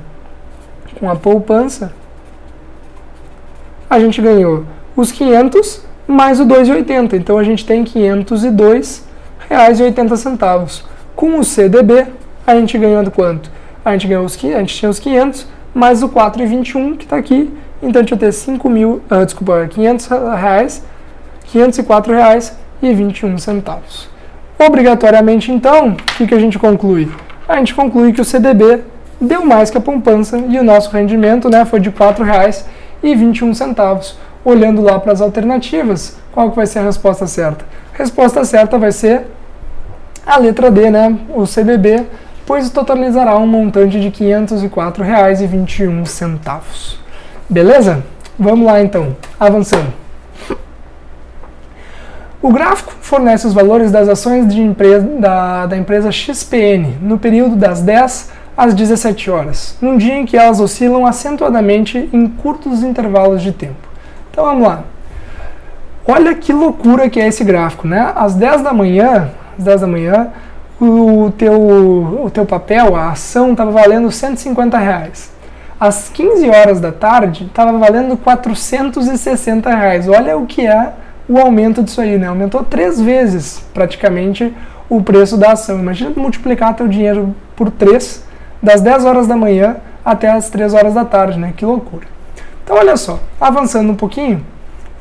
a gente ganhou os 500 mais o 2,80. Então a gente tem R$ 502,80. Com o CDB, a gente ganhou de quanto? A gente tinha os 500 mais o 4,21 que está aqui. Então a gente vai ter R$504,21. Obrigatoriamente, então, o que a gente conclui? A gente conclui que o CDB deu mais que a poupança e o nosso rendimento, né, foi de R$ 4,21. Olhando lá para as alternativas, qual que vai ser a resposta certa? A resposta certa vai ser a letra D, né, o CDB, pois totalizará um montante de R$ 504,21. Beleza? Vamos lá então, avançando. O gráfico fornece os valores das ações da empresa XPN no período das 10 às 17 horas, num dia em que elas oscilam acentuadamente em curtos intervalos de tempo. Então vamos lá. Olha que loucura que é esse gráfico, né? Às 10 da manhã, o teu papel, a ação, estava valendo R$150. Às 15 horas da tarde, estava valendo R$460. Olha o que é o aumento disso aí, né? Aumentou 3 vezes, praticamente, o preço da ação. Imagina multiplicar teu dinheiro por 3, das 10 horas da manhã até as 3 horas da tarde, né? Que loucura. Então, olha só, avançando um pouquinho,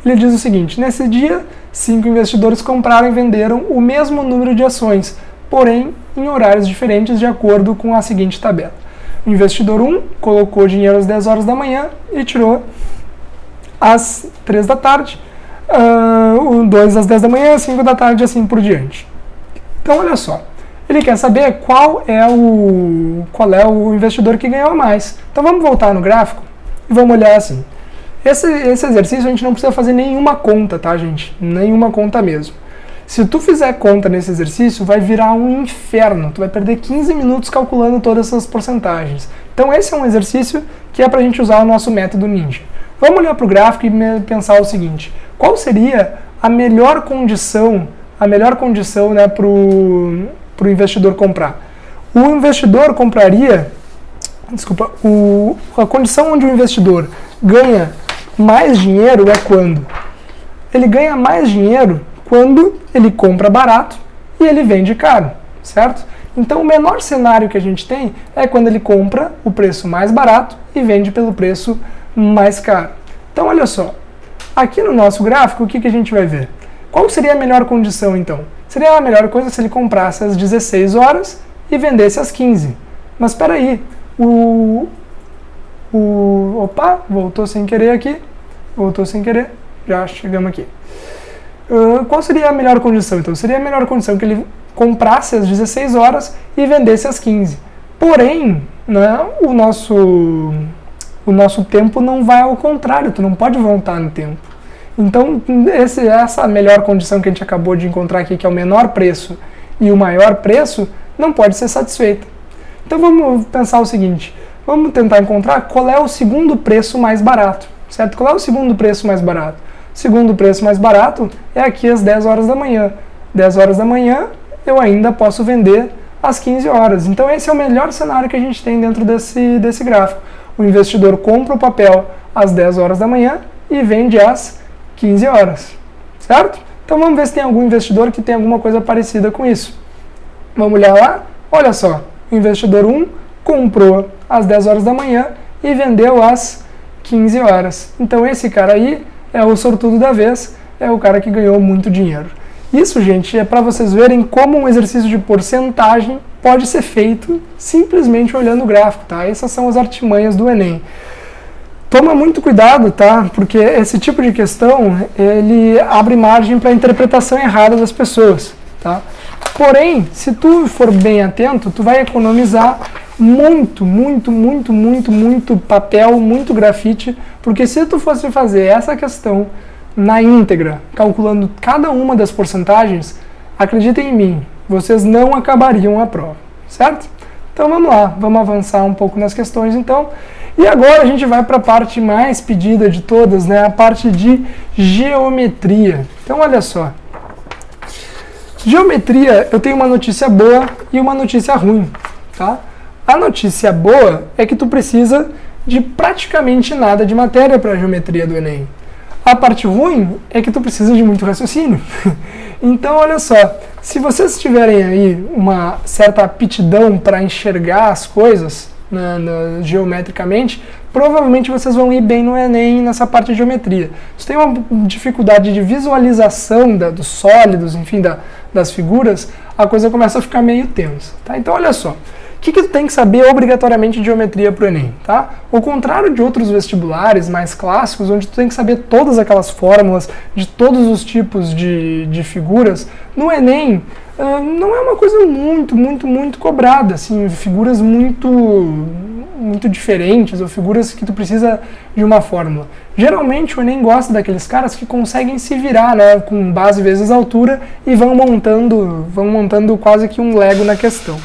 ele diz o seguinte: nesse dia, 5 investidores compraram e venderam o mesmo número de ações, porém em horários diferentes de acordo com a seguinte tabela. O investidor 1 colocou dinheiro às 10 horas da manhã e tirou às 3 da tarde, o 2 às 10 da manhã, 5 da tarde e assim por diante. Então olha só, ele quer saber qual é o investidor que ganhou mais. Então vamos voltar no gráfico e vamos olhar assim. Esse exercício a gente não precisa fazer nenhuma conta, tá, gente? Nenhuma conta mesmo. Se tu fizer conta nesse exercício, vai virar um inferno. Tu vai perder 15 minutos calculando todas essas porcentagens. Então esse é um exercício que é para a gente usar o nosso método Ninja. Vamos olhar para o gráfico e pensar o seguinte: qual seria a melhor condição, né, para o investidor comprar? O investidor compraria, a condição onde o investidor ganha mais dinheiro é quando? Ele ganha mais dinheiro quando ele compra barato e ele vende caro, certo? Então o menor cenário que a gente tem é quando ele compra o preço mais barato e vende pelo preço mais caro. Então olha só, aqui no nosso gráfico o que a gente vai ver? Qual seria a melhor condição então? Seria a melhor coisa se ele comprasse às 16 horas e vendesse às 15. Mas espera aí, opa, voltou sem querer aqui, já chegamos aqui. Qual seria a melhor condição então? Seria a melhor condição que ele comprasse às 16 horas e vendesse às 15. Porém, né, o nosso tempo não vai ao contrário, tu não pode voltar no tempo. Então, essa melhor condição que a gente acabou de encontrar aqui, que é o menor preço e o maior preço, não pode ser satisfeita. Então vamos pensar o seguinte, vamos tentar encontrar qual é o segundo preço mais barato, certo? Qual é o segundo preço mais barato? O segundo preço mais barato é aqui às 10 horas da manhã. 10 horas da manhã eu ainda posso vender às 15 horas. Então esse é o melhor cenário que a gente tem dentro desse gráfico. O investidor compra o papel às 10 horas da manhã e vende às 15 horas, certo? Então vamos ver se tem algum investidor que tem alguma coisa parecida com isso. Vamos olhar lá? Olha só, o investidor 1 comprou às 10 horas da manhã e vendeu às 15 horas. Então esse cara aí é o sortudo da vez, é o cara que ganhou muito dinheiro. Isso, gente, é para vocês verem como um exercício de porcentagem pode ser feito simplesmente olhando o gráfico, tá? Essas são as artimanhas do Enem. Toma muito cuidado, tá? Porque esse tipo de questão, ele abre margem para a interpretação errada das pessoas, tá? Porém, se tu for bem atento, tu vai economizar muito papel, muito grafite, porque se tu fosse fazer essa questão na íntegra, calculando cada uma das porcentagens, acreditem em mim, vocês não acabariam a prova, certo? Então vamos lá, vamos avançar um pouco nas questões então. E agora a gente vai para a parte mais pedida de todas, né? A parte de geometria. Então olha só. Geometria, eu tenho uma notícia boa e uma notícia ruim, tá? A notícia boa é que tu precisa de praticamente nada de matéria para a geometria do Enem. A parte ruim é que tu precisa de muito raciocínio. Então, olha só, se vocês tiverem aí uma certa aptidão para enxergar as coisas geometricamente, provavelmente vocês vão ir bem no Enem nessa parte de geometria. Se tem uma dificuldade de visualização dos sólidos, enfim, das figuras, a coisa começa a ficar meio tensa, tá? Então, olha só. O que tu tem que saber obrigatoriamente de geometria para o Enem, tá? Ao contrário de outros vestibulares mais clássicos, onde tu tem que saber todas aquelas fórmulas de todos os tipos de figuras, no Enem não é uma coisa muito cobrada, assim, figuras muito muito diferentes ou figuras que tu precisa de uma fórmula. Geralmente o Enem gosta daqueles caras que conseguem se virar, né, com base vezes altura e vão montando quase que um Lego na questão.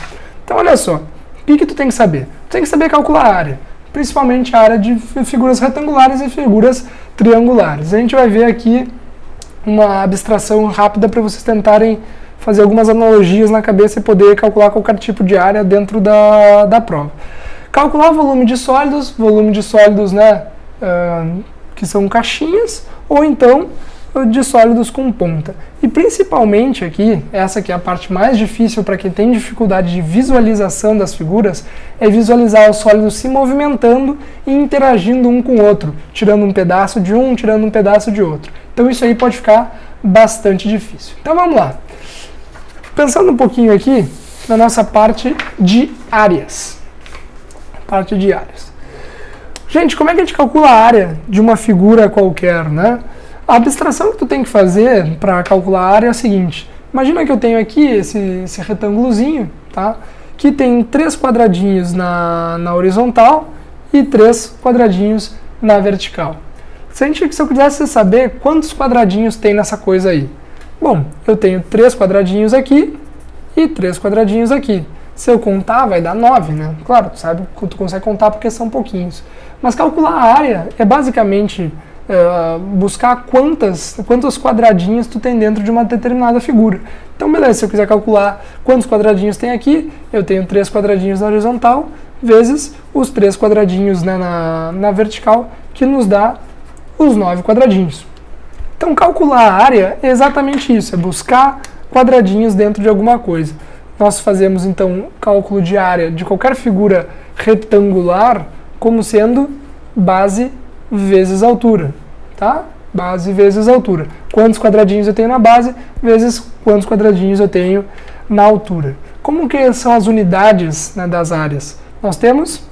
Então olha só, o que tu tem que saber? Tu tem que saber calcular a área, principalmente a área de figuras retangulares e figuras triangulares. A gente vai ver aqui uma abstração rápida para vocês tentarem fazer algumas analogias na cabeça e poder calcular qualquer tipo de área dentro da prova. Calcular volume de sólidos, né, que são caixinhas, ou então de sólidos com ponta. E principalmente aqui, essa aqui é a parte mais difícil para quem tem dificuldade de visualização das figuras, é visualizar os sólidos se movimentando e interagindo um com o outro, tirando um pedaço de um, tirando um pedaço de outro. Então isso aí pode ficar bastante difícil. Então vamos lá. Pensando um pouquinho aqui na nossa parte de áreas. Gente, como é que a gente calcula a área de uma figura qualquer, né? A abstração que tu tem que fazer para calcular a área é a seguinte. Imagina que eu tenho aqui esse retângulozinho, tá? Que tem 3 quadradinhos na horizontal e 3 quadradinhos na vertical. Se eu quisesse saber quantos quadradinhos tem nessa coisa aí. Bom, eu tenho 3 quadradinhos aqui e 3 quadradinhos aqui. Se eu contar, vai dar 9, né? Claro, tu consegue contar porque são pouquinhos. Mas calcular a área é basicamente buscar quantos quadradinhos tu tem dentro de uma determinada figura. Então, beleza, se eu quiser calcular quantos quadradinhos tem aqui, eu tenho 3 quadradinhos na horizontal, vezes os 3 quadradinhos, né, na vertical, que nos dá os 9 quadradinhos. Então, calcular a área é exatamente isso, é buscar quadradinhos dentro de alguma coisa. Nós fazemos, então, cálculo de área de qualquer figura retangular como sendo base vezes altura, tá? Base vezes altura. Quantos quadradinhos eu tenho na base, vezes quantos quadradinhos eu tenho na altura. Como que são as unidades, né, das áreas? Nós temos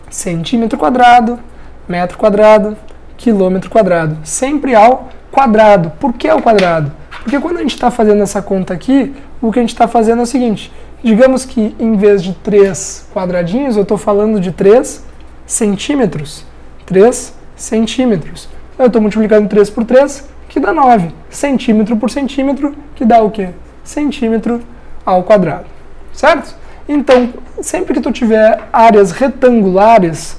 centímetro quadrado, metro quadrado, quilômetro quadrado. Sempre ao quadrado. Por que ao quadrado? Porque quando a gente está fazendo essa conta aqui, o que a gente está fazendo é o seguinte. Digamos que em vez de 3 quadradinhos, eu estou falando de 3 centímetros. 3 centímetros. Eu estou multiplicando 3 por 3, que dá 9. Centímetro por centímetro, que dá o quê? Centímetro ao quadrado. Certo? Então, sempre que tu tiver áreas retangulares,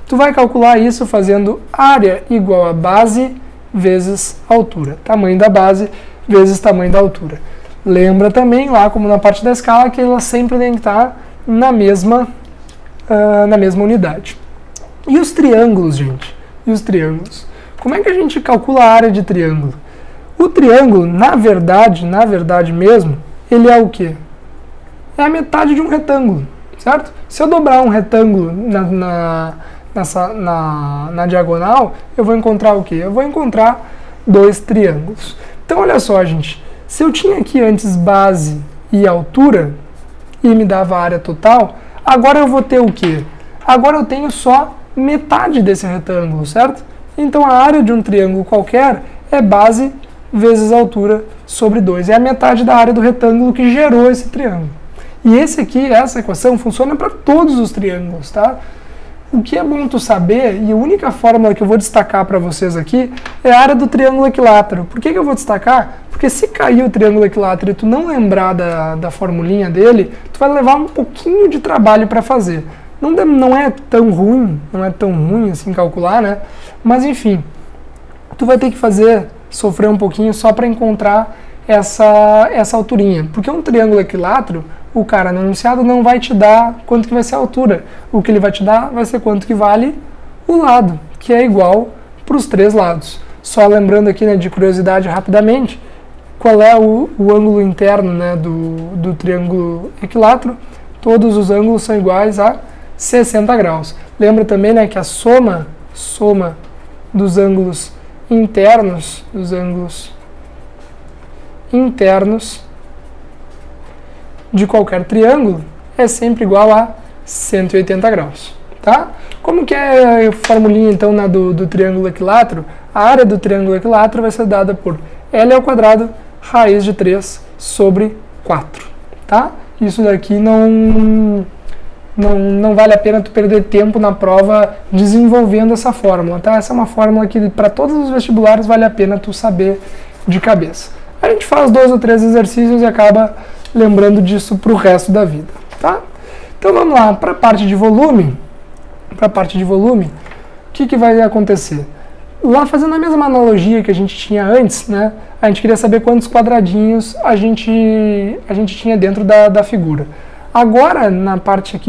tu vai calcular isso fazendo área igual a base vezes altura. Tamanho da base vezes tamanho da altura. Lembra também, lá como na parte da escala, que ela sempre tem que estar na mesma unidade. E os triângulos, gente? E os triângulos? Como é que a gente calcula a área de triângulo? O triângulo, na verdade mesmo, ele é o quê? É a metade de um retângulo, certo? Se eu dobrar um retângulo na diagonal, eu vou encontrar o quê? Eu vou encontrar 2 triângulos. Então, olha só, gente. Se eu tinha aqui antes base e altura, e me dava a área total, agora eu vou ter o quê? Agora eu tenho só metade desse retângulo, certo? Então, a área de um triângulo qualquer é base vezes altura sobre 2. É a metade da área do retângulo que gerou esse triângulo. E essa equação funciona para todos os triângulos, tá? O que é bom tu saber, e a única fórmula que eu vou destacar para vocês aqui, é a área do triângulo equilátero. Por que eu vou destacar? Porque se cair o triângulo equilátero e tu não lembrar da formulinha dele, tu vai levar um pouquinho de trabalho para fazer. Não é tão ruim assim calcular, né? Mas enfim, tu vai ter que sofrer um pouquinho só para encontrar essa alturinha. Porque um triângulo equilátero, o cara no enunciado não vai te dar quanto que vai ser a altura. O que ele vai te dar vai ser quanto que vale o lado, que é igual para os 3 lados. Só lembrando aqui, né, de curiosidade rapidamente, qual é o ângulo interno, né, do triângulo equilátero? Todos os ângulos são iguais a 60 graus. Lembra também, né, que a soma dos ângulos internos, de qualquer triângulo é sempre igual a 180 graus, tá? Como que é a formulinha, então, do triângulo equilátero? A área do triângulo equilátero vai ser dada por L ao quadrado, raiz de 3 sobre 4, tá? Isso daqui não não vale a pena tu perder tempo na prova desenvolvendo essa fórmula, tá? Essa é uma fórmula que para todos os vestibulares vale a pena tu saber de cabeça. A gente faz 2 ou 3 exercícios e acaba lembrando disso para o resto da vida, tá? Então vamos lá, para a parte de volume, o que vai acontecer? Lá, fazendo a mesma analogia que a gente tinha antes, né, a gente queria saber quantos quadradinhos a gente tinha dentro da figura. Agora, na parte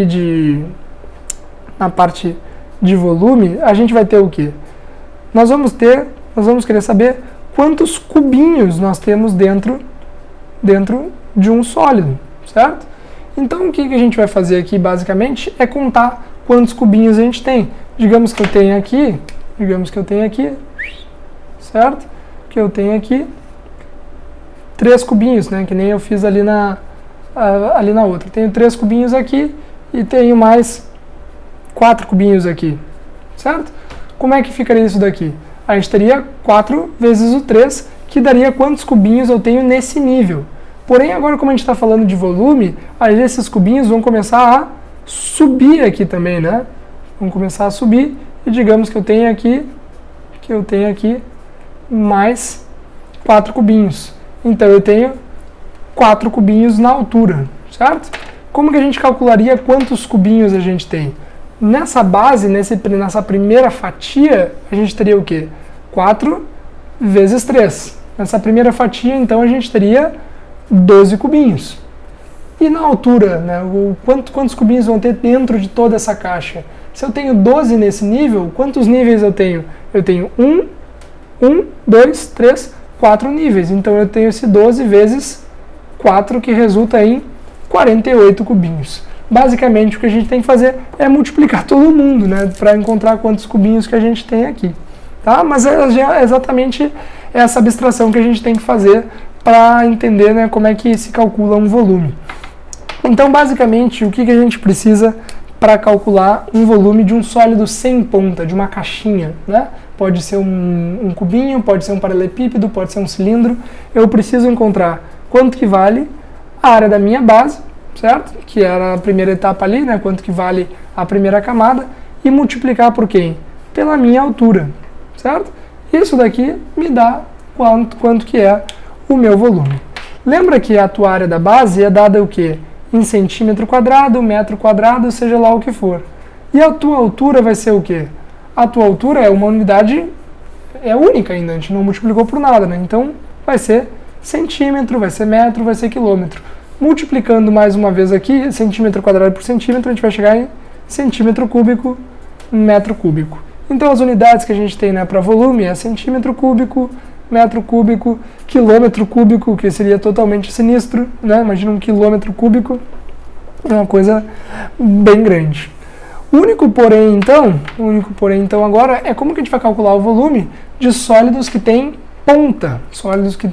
de volume, a gente vai ter o quê? Nós vamos querer saber quantos cubinhos nós temos dentro de um sólido, certo? Então, o que a gente vai fazer aqui, basicamente, é contar quantos cubinhos a gente tem. Digamos que eu tenho aqui, certo? Que eu tenho aqui 3 cubinhos, né? Que nem eu fiz ali na outra. Tenho 3 cubinhos aqui e tenho mais 4 cubinhos aqui, certo? Como é que ficaria isso daqui? A gente teria 4 vezes o 3, que daria quantos cubinhos eu tenho nesse nível. Porém, agora como a gente está falando de volume, aí esses cubinhos vão começar a subir aqui também, né? Vão começar a subir e digamos que eu tenho aqui mais 4 cubinhos. Então eu tenho 4 cubinhos na altura, certo? Como que a gente calcularia quantos cubinhos a gente tem? Nessa base, nessa primeira fatia, a gente teria o quê? 4 vezes 3. Nessa primeira fatia, então, a gente teria 12 cubinhos. E na altura, né, quantos cubinhos vão ter dentro de toda essa caixa? Se eu tenho 12 nesse nível, quantos níveis eu tenho? Eu tenho 1, 2, 3, 4 níveis. Então eu tenho esse 12 vezes 4, que resulta em 48 cubinhos. Basicamente o que a gente tem que fazer é multiplicar todo mundo, né, para encontrar quantos cubinhos que a gente tem aqui. Tá? Mas é exatamente essa abstração que a gente tem que fazer para entender, né, como é que se calcula um volume. Então, basicamente, o que a gente precisa para calcular um volume de um sólido sem ponta, de uma caixinha, né? Pode ser um cubinho, pode ser um paralelepípedo, pode ser um cilindro. Eu preciso encontrar quanto que vale a área da minha base, certo? Que era a primeira etapa ali, né? Quanto que vale a primeira camada, e multiplicar por quem? Pela minha altura, certo? Isso daqui me dá quanto que é o meu volume. Lembra que a tua área da base é dada o quê? Em centímetro quadrado, metro quadrado, seja lá o que for. E a tua altura vai ser o quê? A tua altura é uma unidade, é única ainda, a gente não multiplicou por nada, né? Então vai ser centímetro, vai ser metro, vai ser quilômetro. Multiplicando mais uma vez aqui, centímetro quadrado por centímetro, a gente vai chegar em centímetro cúbico, metro cúbico. Então as unidades que a gente tem, né, para volume é centímetro cúbico, metro cúbico, quilômetro cúbico, que seria totalmente sinistro, né? Imagina um quilômetro cúbico, é uma coisa bem grande. O único porém então agora é como que a gente vai calcular o volume de sólidos que têm ponta. Sólidos que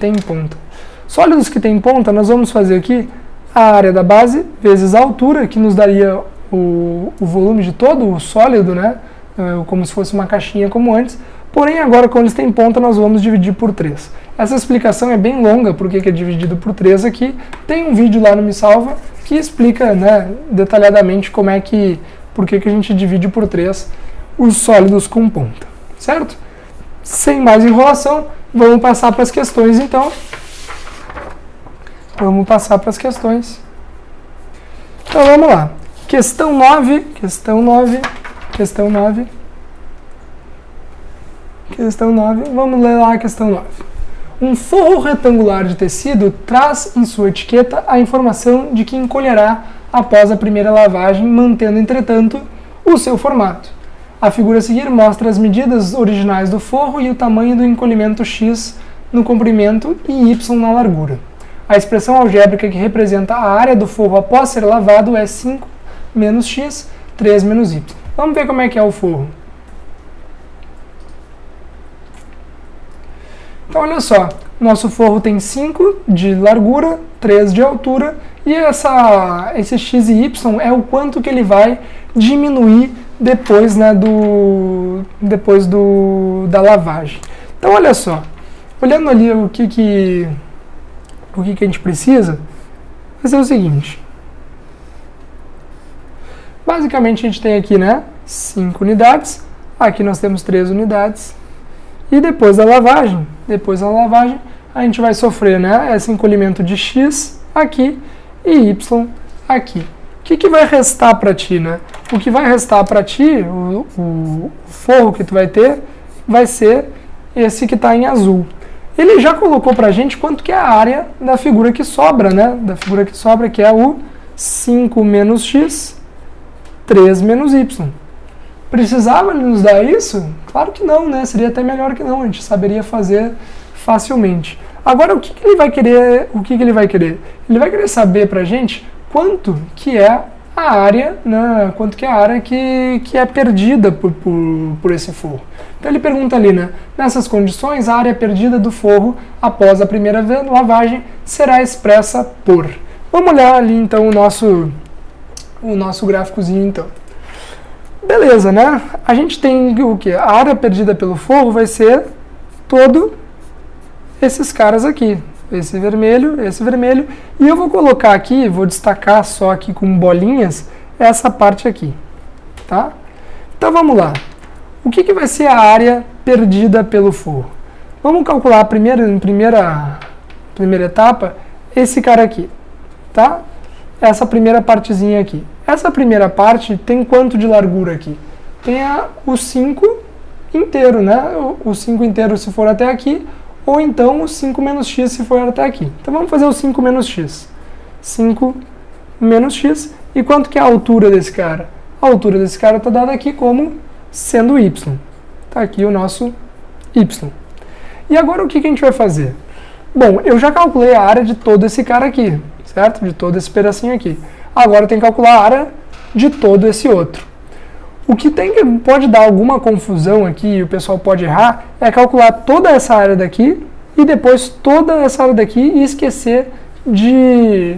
têm ponta, nós vamos fazer aqui a área da base vezes a altura, que nos daria o volume de todo o sólido, né? Como se fosse uma caixinha como antes. Porém, agora, quando eles têm ponta, nós vamos dividir por 3. Essa explicação é bem longa, porque é dividido por 3 aqui. Tem um vídeo lá no Me Salva que explica, né, detalhadamente por que a gente divide por 3 os sólidos com ponta, certo? Sem mais enrolação, vamos passar para as questões, então. Então, vamos lá. Questão 9. Vamos ler lá a questão 9. Um forro retangular de tecido traz em sua etiqueta a informação de que encolherá após a primeira lavagem, mantendo, entretanto, o seu formato. A figura a seguir mostra as medidas originais do forro e o tamanho do encolhimento x no comprimento e y na largura. A expressão algébrica que representa a área do forro após ser lavado é 5 menos x, 3 menos y. Vamos ver como é que é o forro. Então, olha só, nosso forro tem 5 de largura, 3 de altura, e esse x e y é o quanto que ele vai diminuir depois, né, da lavagem. Então, olha só, olhando ali o que a gente precisa, vai ser o seguinte. Basicamente a gente tem aqui, né, 5 unidades, aqui nós temos 3 unidades, e depois da lavagem, a gente vai sofrer, né, esse encolhimento de x aqui e y aqui. O que vai restar para ti, né? O que vai restar para ti, o forro que tu vai ter, vai ser esse que está em azul. Ele já colocou para a gente quanto que é a área da figura que sobra, né? Da figura que sobra, que é o 5 menos x, 3 menos y. Precisava ele nos dar isso? Claro que não, né? Seria até melhor que não, a gente saberia fazer facilmente. Agora, o que ele vai querer? Ele vai querer saber para a gente quanto que é a área, né? Quanto que é a área que é perdida por esse forro. Então ele pergunta ali, né? Nessas condições, a área perdida do forro após a primeira lavagem será expressa por. Vamos olhar ali então o nosso gráficozinho então. Beleza, né? A gente tem o que? A área perdida pelo forro vai ser todo esses caras aqui. Esse vermelho, e eu vou colocar aqui, vou destacar só aqui com bolinhas, essa parte aqui, tá? Então vamos lá. O que vai ser a área perdida pelo forro? Vamos calcular em primeira etapa, esse cara aqui, tá? Essa primeira partezinha aqui. Essa primeira parte tem quanto de largura aqui? Tem o 5 inteiro, né? O 5 inteiro se for até aqui, ou então o 5 menos x se for até aqui. Então vamos fazer o 5 menos x. 5 menos x. E quanto que é a altura desse cara? A altura desse cara está dada aqui como sendo y. Está aqui o nosso y. E agora o que a gente vai fazer? Bom, eu já calculei a área de todo esse cara aqui, certo? De todo esse pedacinho aqui. Agora eu tenho que calcular a área de todo esse outro. O que pode dar alguma confusão aqui, e o pessoal pode errar, é calcular toda essa área daqui e depois toda essa área daqui e esquecer de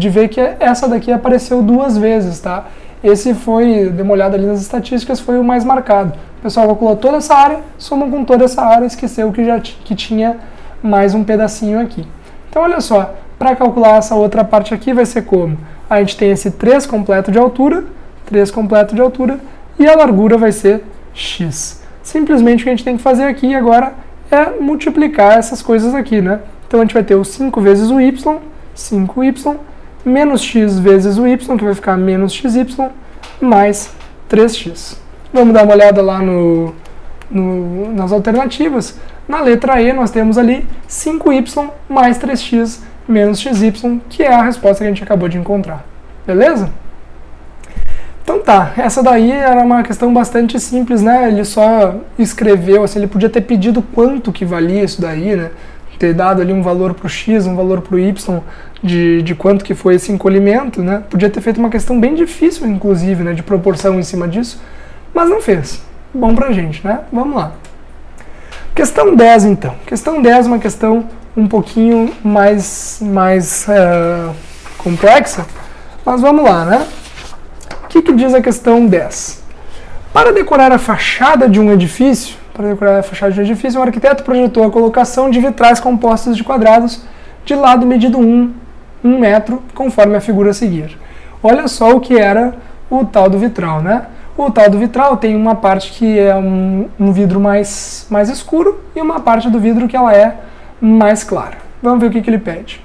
ver que essa daqui apareceu 2 vezes, tá? Esse foi, dê uma olhada ali nas estatísticas, foi o mais marcado. O pessoal calculou toda essa área, soma com toda essa área, esqueceu que tinha mais um pedacinho aqui. Então olha só, para calcular essa outra parte aqui vai ser como? A gente tem esse 3 completo de altura, e a largura vai ser x. Simplesmente o que a gente tem que fazer aqui agora é multiplicar essas coisas aqui, né? Então a gente vai ter o 5 vezes o y, 5y, menos x vezes o y, que vai ficar menos xy, mais 3x. Vamos dar uma olhada lá nas alternativas. Na letra E nós temos ali 5y mais 3x menos xy, que é a resposta que a gente acabou de encontrar. Beleza? Então tá, essa daí era uma questão bastante simples, né? Ele só escreveu, assim, ele podia ter pedido quanto que valia isso daí, né? Ter dado ali um valor para o x, um valor para o y, de quanto que foi esse encolhimento, né? Podia ter feito uma questão bem difícil, inclusive, né? De proporção em cima disso, mas não fez. Bom pra gente, né? Vamos lá. Questão 10, então. Questão 10 é uma questão um pouquinho mais complexa, mas vamos lá, né? O que diz a questão 10? Para decorar a fachada de um edifício, o arquiteto projetou a colocação de vitrais compostos de quadrados de lado medido 1 metro, conforme a figura a seguir. Olha só o que era o tal do vitral, né? O tal do vitral tem uma parte que é um vidro mais escuro e uma parte do vidro que ela é mais clara. Vamos ver o que ele pede.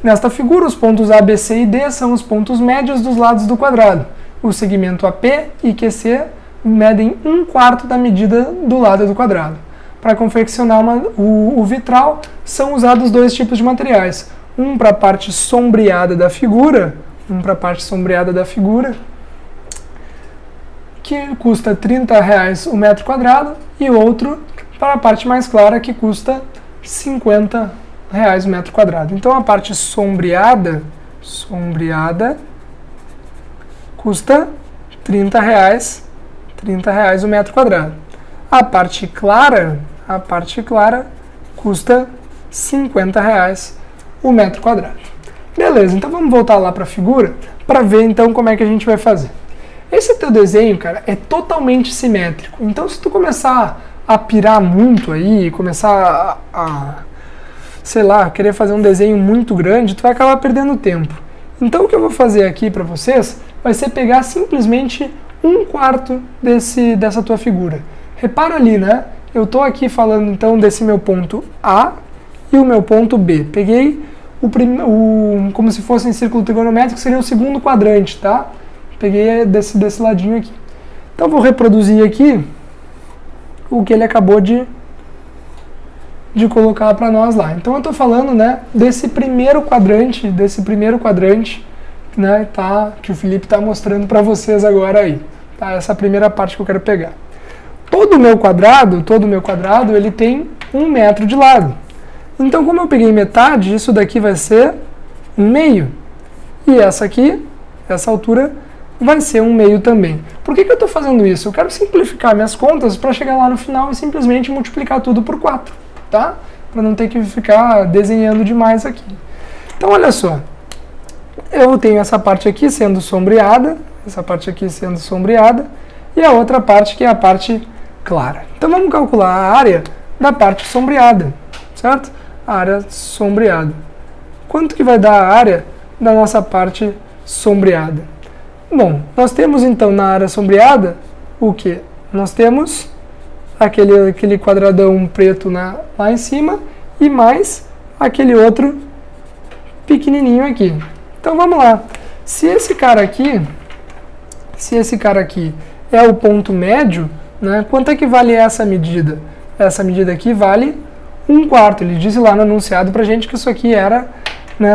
Nesta figura, os pontos A, B, C e D são os pontos médios dos lados do quadrado. O segmento AP e QC medem 1/4 da medida do lado do quadrado. Para confeccionar o vitral, são usados 2 tipos de materiais. Um para a parte sombreada da figura, que custa R$30 o metro quadrado, e outro para a parte mais clara, que custa R$50 o metro quadrado. Então a parte sombreada custa R$30 o metro quadrado. A parte clara custa R$50 o metro quadrado. Beleza, então vamos voltar lá para a figura para ver então como é que a gente vai fazer. Esse teu desenho, cara, é totalmente simétrico. Então se tu começar a pirar muito aí, começar sei lá, querer fazer um desenho muito grande, tu vai acabar perdendo tempo. Então o que eu vou fazer aqui para vocês vai ser pegar simplesmente 1/4 dessa tua figura. Repara ali, né? Eu estou aqui falando então desse meu ponto A e o meu ponto B. Peguei como se fosse em círculo trigonométrico, seria o segundo quadrante, tá? Peguei desse ladinho aqui. Então vou reproduzir aqui o que ele acabou de colocar para nós lá. Então eu estou falando, né, desse primeiro quadrante, né, tá, que o Felipe está mostrando para vocês agora aí. Tá? Essa primeira parte que eu quero pegar. Todo o meu quadrado, ele tem 1 metro de lado. Então, como eu peguei metade, isso daqui vai ser 1/2. E essa aqui, essa altura, vai ser 1/2 também. Por que eu estou fazendo isso? Eu quero simplificar minhas contas para chegar lá no final e simplesmente multiplicar tudo por 4, tá? Para não ter que ficar desenhando demais aqui. Então, olha só. Eu tenho essa parte aqui sendo sombreada, e a outra parte que é a parte clara. Então, vamos calcular a área da parte sombreada, certo? A área sombreada. Quanto que vai dar a área da nossa parte sombreada? Bom, nós temos então na área sombreada o que? Nós temos aquele quadradão preto lá em cima e mais aquele outro pequenininho aqui. Então vamos lá. Se esse cara aqui é o ponto médio, né, quanto é que vale essa medida? Essa medida aqui vale 1/4. Ele disse lá no enunciado pra gente que isso aqui era, né,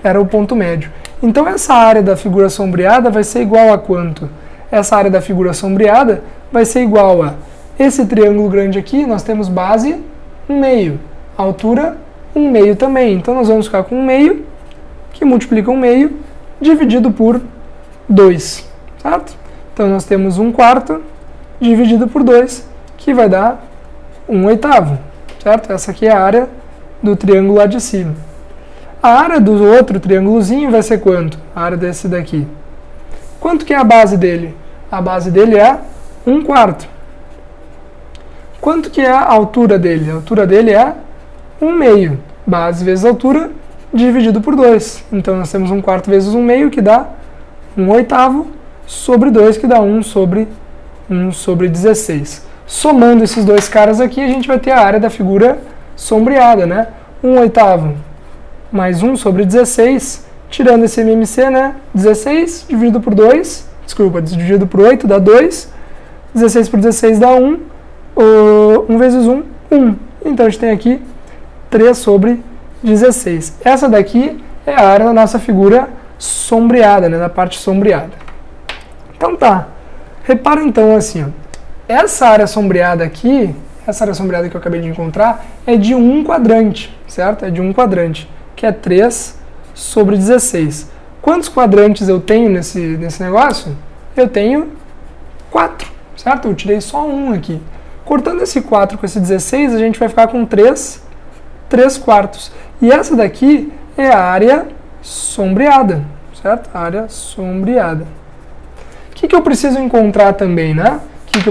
era o ponto médio. Então essa área da figura sombreada vai ser igual a quanto? Essa área da figura sombreada vai ser igual a esse triângulo grande aqui, nós temos base 1/2, altura 1/2 também. Então nós vamos ficar com 1/2, que multiplica 1/2 dividido por 2, certo? Então nós temos 1/4 dividido por 2, que vai dar 1/8, certo? Essa aqui é a área do triângulo lá de cima. A área do outro triângulozinho vai ser quanto? A área desse daqui. Quanto que é a base dele? A base dele é 1/4. Quanto que é a altura dele? A altura dele é 1/2. Base vezes altura dividido por 2. Então nós temos 1/4 vezes 1/2, que dá 1/8 sobre 2, que dá 1 sobre 16. Somando esses dois caras aqui, a gente vai ter a área da figura sombreada, né? 1/8 mais 1 sobre 16, tirando esse MMC, né? 16 dividido por 2, dividido por 8 dá 2, 16 por 16 dá 1, 1 vezes 1, 1. Então a gente tem aqui 3 sobre 16. Essa daqui é a área da nossa figura sombreada, né? Da parte sombreada. Então tá. Repara então assim, ó. Essa área sombreada aqui, essa área sombreada que eu acabei de encontrar, é de 1 quadrante, certo? É de 1 quadrante, que é 3 sobre 16. Quantos quadrantes eu tenho nesse negócio? Eu tenho 4, certo? Eu tirei só 1 aqui. Cortando esse 4 com esse 16, a gente vai ficar com 3 quartos. E essa daqui é a área sombreada, certo? A área sombreada. O que eu preciso encontrar também, né?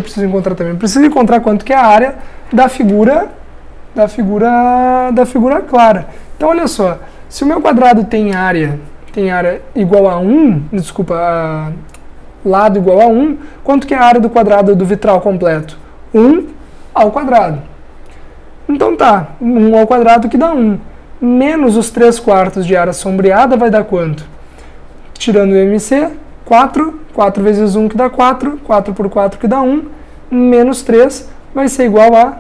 Preciso encontrar quanto que é a área da figura clara. Então, olha só, se o meu quadrado tem área igual a 1, lado igual a 1, quanto que é a área do quadrado do vitral completo? 1 ao quadrado. Então tá, 1 ao quadrado que dá 1. Menos os 3 quartos de área sombreada vai dar quanto? Tirando o MC, 4. 4 vezes 1 que dá 4. 4 por 4 que dá 1. Menos 3 vai ser igual a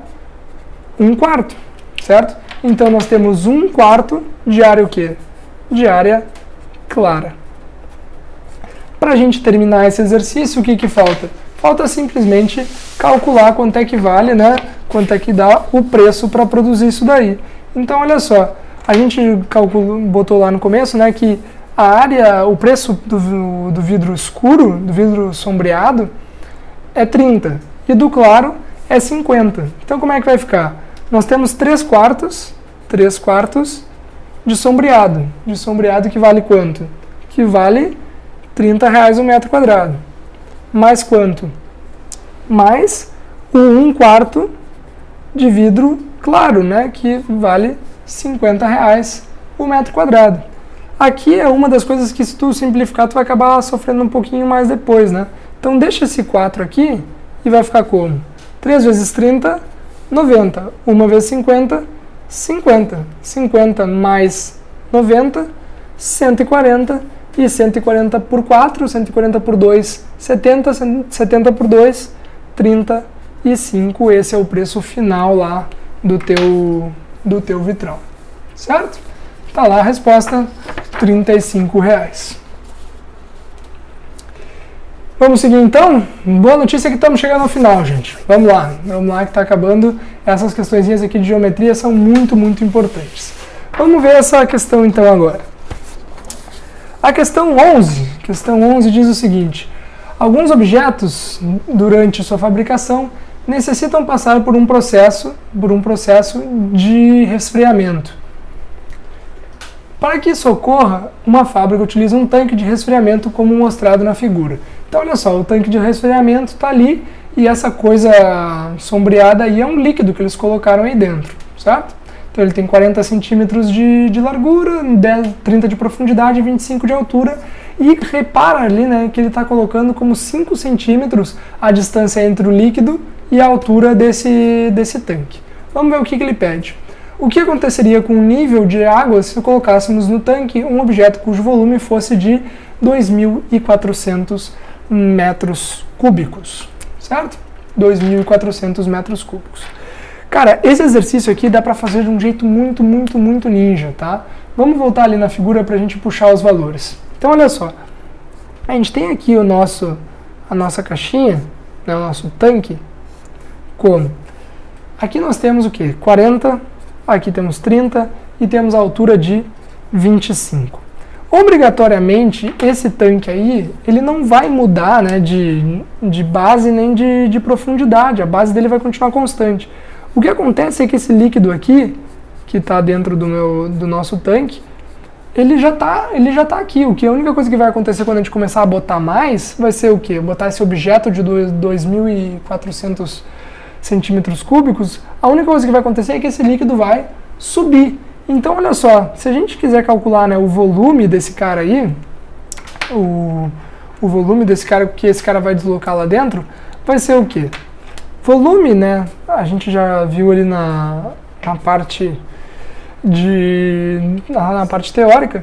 1/4, certo? Então nós temos 1/4 de área o quê? De área clara. Para a gente terminar esse exercício, o que falta? Falta simplesmente calcular quanto é que vale, né? Quanto é que dá o preço para produzir isso daí. Então, olha só, a gente botou lá no começo, né, que a área, o preço do vidro escuro, do vidro sombreado, é 30 e do claro é 50. Então, como é que vai ficar? Nós temos 3 quartos de sombreado que vale quanto? Que vale R$30 o metro quadrado. Mais quanto? Mais o 1/4 de vidro claro, né, que vale R$50 o metro quadrado. Aqui é uma das coisas que, se tu simplificar, tu vai acabar sofrendo um pouquinho mais depois, né? Então deixa esse 4 aqui e vai ficar como? 3 vezes 30, 90. 1 vezes 50, 50. 50 mais 90, 140. E 140 por 4, 140 por 2, 70, 70 por 2, 35. Esse é o preço final lá do teu vitral. Certo? Tá lá a resposta, R$35. Vamos seguir então? Boa notícia que estamos chegando ao final, gente. Vamos lá que está acabando. Essas questõezinhas aqui de geometria são muito, muito importantes. Vamos ver essa questão então agora. A questão 11 diz o seguinte: alguns objetos, durante sua fabricação, necessitam passar por um processo de resfriamento. Para que isso ocorra, uma fábrica utiliza um tanque de resfriamento como mostrado na figura. Então olha só, o tanque de resfriamento está ali e essa coisa sombreada aí é um líquido que eles colocaram aí dentro, certo? Então ele tem 40 centímetros de largura, 30 de profundidade e 25 de altura. E repara ali, né, que ele está colocando como 5 centímetros a distância entre o líquido e a altura desse tanque. Vamos ver o que ele pede. O que aconteceria com o nível de água se colocássemos no tanque um objeto cujo volume fosse de 2.400 metros cúbicos, certo? 2.400 metros cúbicos. Cara, esse exercício aqui dá para fazer de um jeito muito, muito, muito ninja, tá? Vamos voltar ali na figura para a gente puxar os valores. Então, olha só. A gente tem aqui a nossa caixinha, né, o nosso tanque, como? Aqui nós temos o quê? 40, aqui temos 30 e temos a altura de 25. Obrigatoriamente, esse tanque aí, ele não vai mudar, né, de base nem de profundidade. A base dele vai continuar constante. O que acontece é que esse líquido aqui, que está dentro do nosso tanque, ele já tá aqui. A única coisa que vai acontecer quando a gente começar a botar mais, vai ser o quê? Botar esse objeto de 2.400 centímetros cúbicos, a única coisa que vai acontecer é que esse líquido vai subir. Então, olha só, se a gente quiser calcular, né, o volume desse cara aí, o volume desse cara que esse cara vai deslocar lá dentro, vai ser o quê? Volume, né, a gente já viu ali na parte teórica,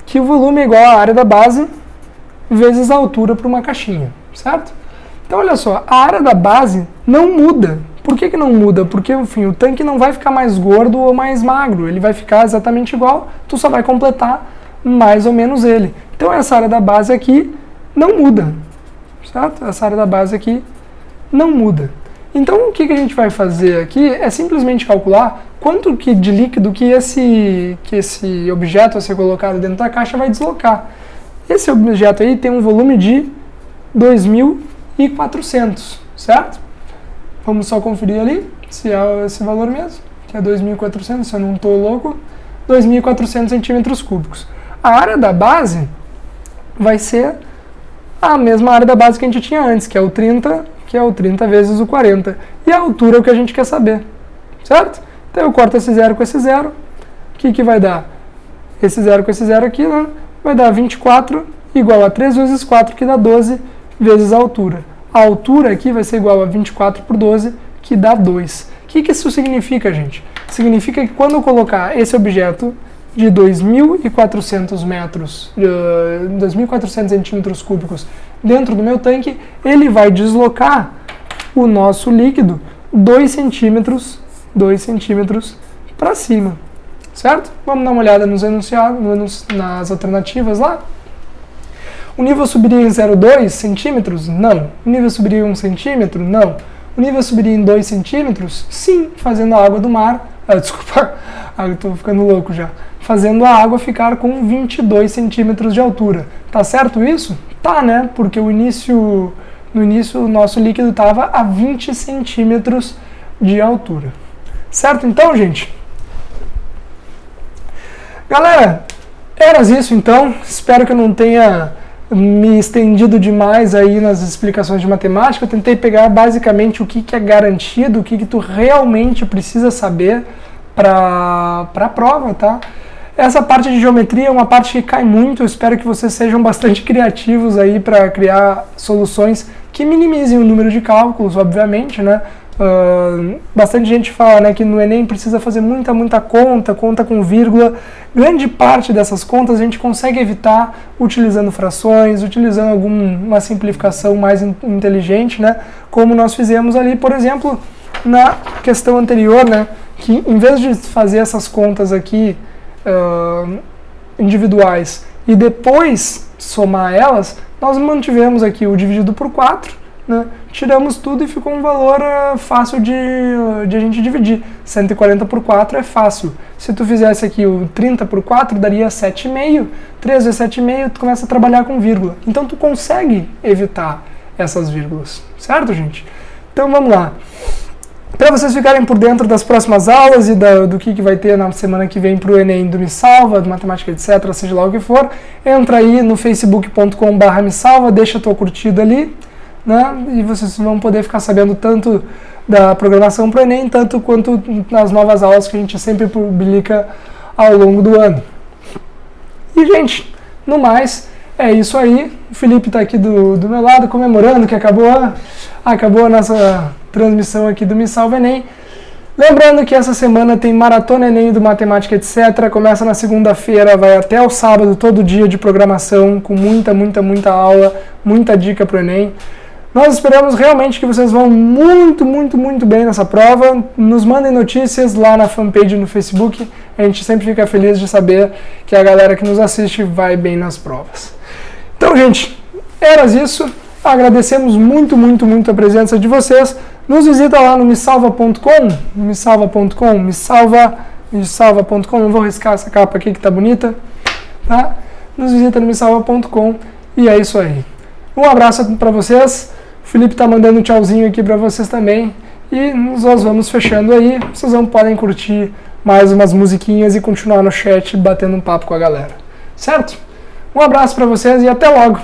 que o volume é igual à área da base vezes a altura para uma caixinha, certo? Então, olha só, a área da base não muda. Por que não muda? Porque, enfim, o tanque não vai ficar mais gordo ou mais magro, ele vai ficar exatamente igual, tu só vai completar mais ou menos ele. Então, essa área da base aqui não muda, certo? Essa área da base aqui não muda. Então, o que a gente vai fazer aqui é simplesmente calcular quanto de líquido que esse objeto a ser colocado dentro da caixa vai deslocar. Esse objeto aí tem um volume de 2.400, certo? Vamos só conferir ali se é esse valor mesmo, que é 2.400, se eu não estou louco, 2.400 centímetros cúbicos. A área da base vai ser a mesma área da base que a gente tinha antes, que é o 30 vezes o 40. E a altura é o que a gente quer saber, certo? Então eu corto esse zero com esse zero. O que vai dar? Esse zero com esse zero aqui, né? Vai dar 24 igual a 3 vezes 4, que dá 12, vezes a altura. A altura aqui vai ser igual a 24 por 12, que dá 2. O que isso significa, gente? Significa que quando eu colocar esse objeto de 2.400 metros, 2.400 centímetros cúbicos dentro do meu tanque, ele vai deslocar o nosso líquido 2 centímetros para cima, certo? Vamos dar uma olhada nos enunciados, nas alternativas lá. O nível subiria em 0,2 centímetros? Não. O nível subiria em 1 centímetro? Não. O nível subiria em 2 centímetros? Sim, fazendo a água do mar... desculpa, eu estou ficando louco já. Fazendo a água ficar com 22 centímetros de altura. Tá certo isso? Tá, né? Porque no início o nosso líquido estava a 20 centímetros de altura. Certo então, gente? Galera, era isso então. Espero que eu não tenha me estendido demais aí nas explicações de matemática. Eu tentei pegar basicamente o que é garantido, o que tu realmente precisa saber para a prova, tá? Essa parte de geometria é uma parte que cai muito, eu espero que vocês sejam bastante criativos aí para criar soluções que minimizem o número de cálculos, obviamente, né? Bastante gente fala, né, que no Enem precisa fazer muita conta com vírgula. Grande parte dessas contas a gente consegue evitar utilizando frações, utilizando alguma simplificação mais inteligente, né, como nós fizemos ali, por exemplo, na questão anterior, né, que em vez de fazer essas contas aqui individuais e depois somar elas, nós mantivemos aqui o dividido por 4, né? Tiramos tudo e ficou um valor fácil de a gente dividir. 140 por 4 é fácil. Se tu fizesse aqui o 30 por 4, daria 7,5. 3 vezes 7,5, tu começa a trabalhar com vírgula. Então tu consegue evitar essas vírgulas. Certo, gente? Então vamos lá. Para vocês ficarem por dentro das próximas aulas e do que vai ter na semana que vem para o Enem do Me Salva, do Matemática, etc., seja lá o que for, entra aí no facebook.com/mesalva, deixa a tua curtida ali, né? E vocês vão poder ficar sabendo tanto da programação para o Enem, tanto quanto nas novas aulas que a gente sempre publica ao longo do ano. E, gente, no mais, é isso aí. O Felipe está aqui do meu lado, comemorando que acabou a nossa transmissão aqui do Me Salva Enem. Lembrando que essa semana tem Maratona Enem do Matemática, etc. Começa na segunda-feira, vai até o sábado, todo dia de programação, com muita aula, muita dica para o Enem. Nós esperamos realmente que vocês vão muito bem nessa prova. Nos mandem notícias lá na fanpage no Facebook. A gente sempre fica feliz de saber que a galera que nos assiste vai bem nas provas. Então, gente, era isso. Agradecemos muito a presença de vocês. Nos visita lá no mesalva.com, mesalva.com, não vou riscar essa capa aqui que tá bonita, tá? Nos visita no mesalva.com e é isso aí. Um abraço para vocês. O Felipe tá mandando um tchauzinho aqui para vocês também. E nós vamos fechando aí. Vocês podem curtir mais umas musiquinhas e continuar no chat batendo um papo com a galera. Certo? Um abraço para vocês e até logo!